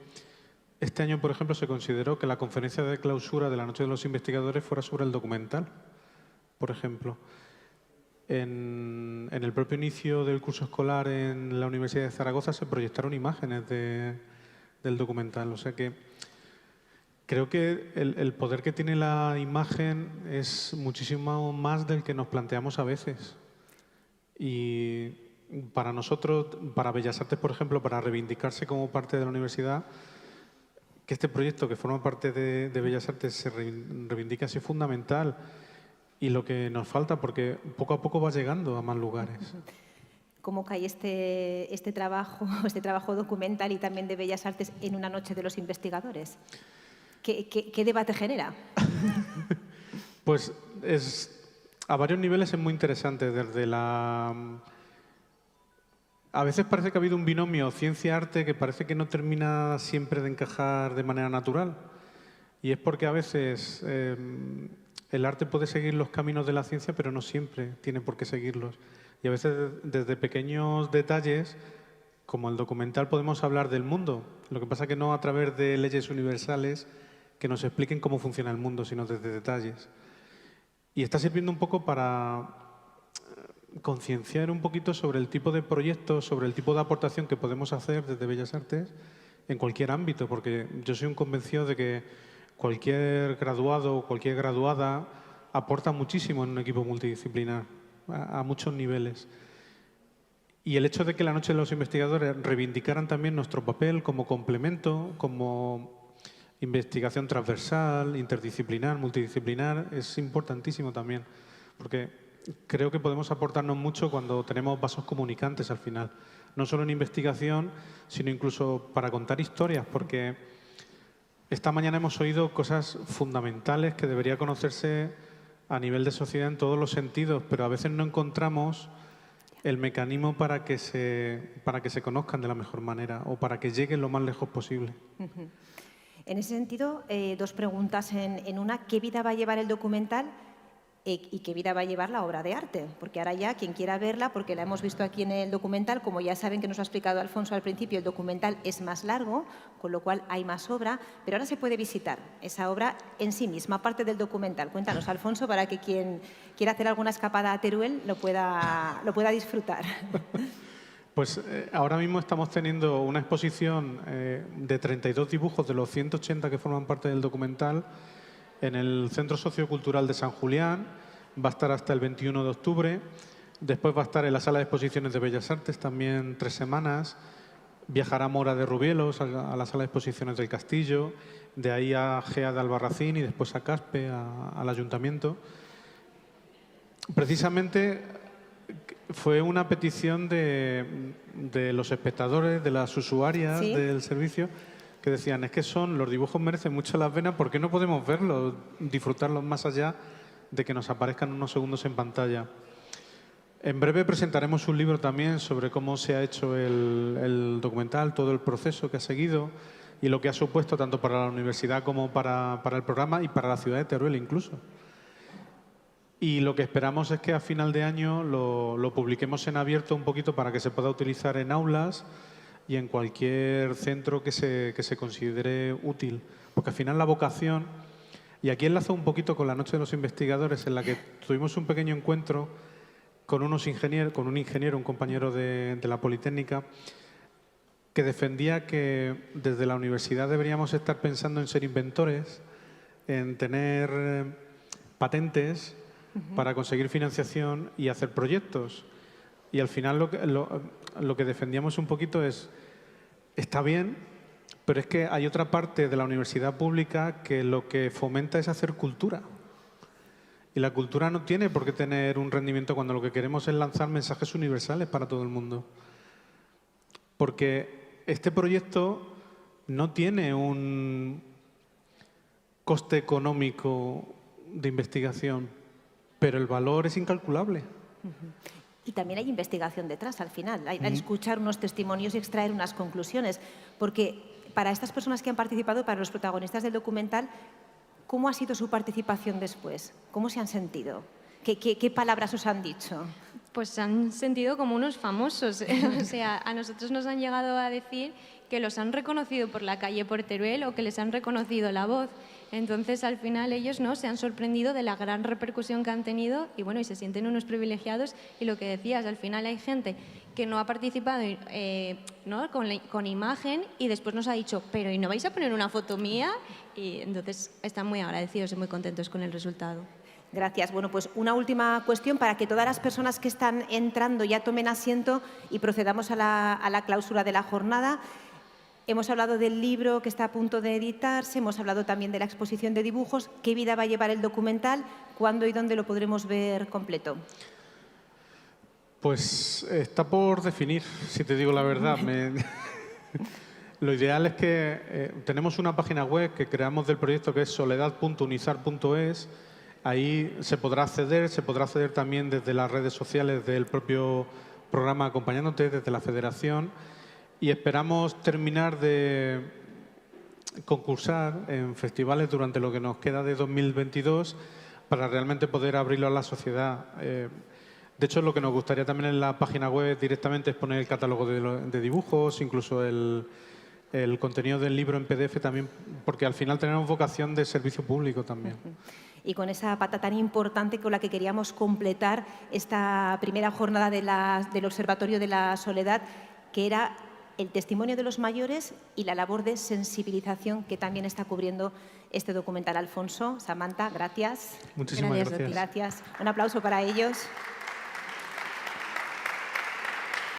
Este año, por ejemplo, se consideró que la conferencia de clausura de la Noche de los Investigadores fuera sobre el documental, por ejemplo. En el propio inicio del curso escolar en la Universidad de Zaragoza se proyectaron imágenes del documental. O sea que creo que el poder que tiene la imagen es muchísimo más del que nos planteamos a veces. Y para nosotros, para Bellas Artes, por ejemplo, para reivindicarse como parte de la universidad, que este proyecto que forma parte de Bellas Artes se reivindica así es fundamental. Y lo que nos falta, porque poco a poco va llegando a más lugares. ¿Cómo cae este trabajo documental y también de Bellas Artes en una noche de los investigadores? ¿Qué debate genera? Pues a varios niveles es muy interesante. Desde a veces parece que ha habido un binomio ciencia-arte que parece que no termina siempre de encajar de manera natural. Y es porque a veces el arte puede seguir los caminos de la ciencia, pero no siempre tiene por qué seguirlos. Y a veces desde pequeños detalles, como el documental, podemos hablar del mundo. Lo que pasa es que no a través de leyes universales que nos expliquen cómo funciona el mundo, sino desde detalles. Y está sirviendo un poco para concienciar un poquito sobre el tipo de proyectos, sobre el tipo de aportación que podemos hacer desde Bellas Artes en cualquier ámbito, porque yo soy un convencido de que cualquier graduado o cualquier graduada aporta muchísimo en un equipo multidisciplinar, a muchos niveles. Y el hecho de que la Noche de los Investigadores reivindicaran también nuestro papel como complemento, como investigación transversal, interdisciplinar, multidisciplinar, es importantísimo también, porque creo que podemos aportarnos mucho cuando tenemos vasos comunicantes al final. No solo en investigación, sino incluso para contar historias, porque esta mañana hemos oído cosas fundamentales que debería conocerse a nivel de sociedad en todos los sentidos, pero a veces no encontramos el mecanismo para que se conozcan de la mejor manera o para que lleguen lo más lejos posible. En ese sentido, dos preguntas en una. ¿Qué vida va a llevar el documental y qué vida va a llevar la obra de arte? Porque ahora ya, quien quiera verla, porque la hemos visto aquí en el documental, como ya saben que nos ha explicado Alfonso al principio, el documental es más largo, con lo cual hay más obra, pero ahora se puede visitar esa obra en sí misma, aparte del documental. Cuéntanos, Alfonso, para que quien quiera hacer alguna escapada a Teruel lo pueda disfrutar. Pues ahora mismo estamos teniendo una exposición de 32 dibujos de los 180 que forman parte del documental en el Centro Sociocultural de San Julián. Va a estar hasta el 21 de octubre. Después va a estar en la Sala de Exposiciones de Bellas Artes también 3 semanas. Viajará a Mora de Rubielos, a la Sala de Exposiciones del Castillo, de ahí a Gea de Albarracín y después a Caspe, al Ayuntamiento. Precisamente fue una petición de los espectadores, de las usuarias del servicio, que decían, es que los dibujos merecen mucho la pena, ¿por qué no podemos verlos, disfrutarlos más allá de que nos aparezcan unos segundos en pantalla? En breve presentaremos un libro también sobre cómo se ha hecho el documental, todo el proceso que ha seguido y lo que ha supuesto tanto para la universidad como para el programa y para la ciudad de Teruel incluso. Y lo que esperamos es que a final de año lo publiquemos en abierto un poquito para que se pueda utilizar en aulas y en cualquier centro que se considere útil. Porque al final la vocación, y aquí enlazo un poquito con la Noche de los Investigadores, en la que tuvimos un pequeño encuentro con un ingeniero, un compañero de la Politécnica, que defendía que desde la universidad deberíamos estar pensando en ser inventores, en tener patentes para conseguir financiación y hacer proyectos. Y al final lo que defendíamos un poquito está bien, pero es que hay otra parte de la universidad pública que lo que fomenta es hacer cultura. Y la cultura no tiene por qué tener un rendimiento cuando lo que queremos es lanzar mensajes universales para todo el mundo. Porque este proyecto no tiene un coste económico de investigación, pero el valor es incalculable. Y también hay investigación detrás al final, al escuchar unos testimonios y extraer unas conclusiones. Porque para estas personas que han participado, para los protagonistas del documental, ¿cómo ha sido su participación después? ¿Cómo se han sentido? ¿Qué palabras os han dicho? pues se han sentido como unos famosos. O sea, a nosotros nos han llegado a decir que los han reconocido por la calle por Teruel o que les han reconocido la voz. Entonces, al final, ellos no se han sorprendido de la gran repercusión que han tenido y, bueno, y se sienten unos privilegiados. Y lo que decías, al final hay gente que no ha participado ¿no? con imagen y después nos ha dicho, pero ¿y no vais a poner una foto mía? Y entonces están muy agradecidos y muy contentos con el resultado. Gracias. Bueno, pues una última cuestión para que todas las personas que están entrando ya tomen asiento y procedamos a la clausura de la jornada. Hemos hablado del libro que está a punto de editarse, hemos hablado también de la exposición de dibujos. ¿Qué vida va a llevar el documental? ¿Cuándo y dónde lo podremos ver completo? Pues está por definir, si te digo la verdad. Lo ideal es que tenemos una página web que creamos del proyecto que es soledad.unizar.es. Ahí se podrá acceder también desde las redes sociales del propio programa Acompañándote, desde la Federación. Y esperamos terminar de concursar en festivales durante lo que nos queda de 2022 para realmente poder abrirlo a la sociedad. De hecho, lo que nos gustaría también en la página web directamente es poner el catálogo de dibujos, incluso el contenido del libro en PDF también, porque al final tenemos vocación de servicio público también. Y con esa pata tan importante con la que queríamos completar esta primera jornada del Observatorio de la Soledad, que era el testimonio de los mayores y la labor de sensibilización que también está cubriendo este documental. Alfonso, Samantha, gracias. Muchísimas gracias. Gracias. Un aplauso para ellos.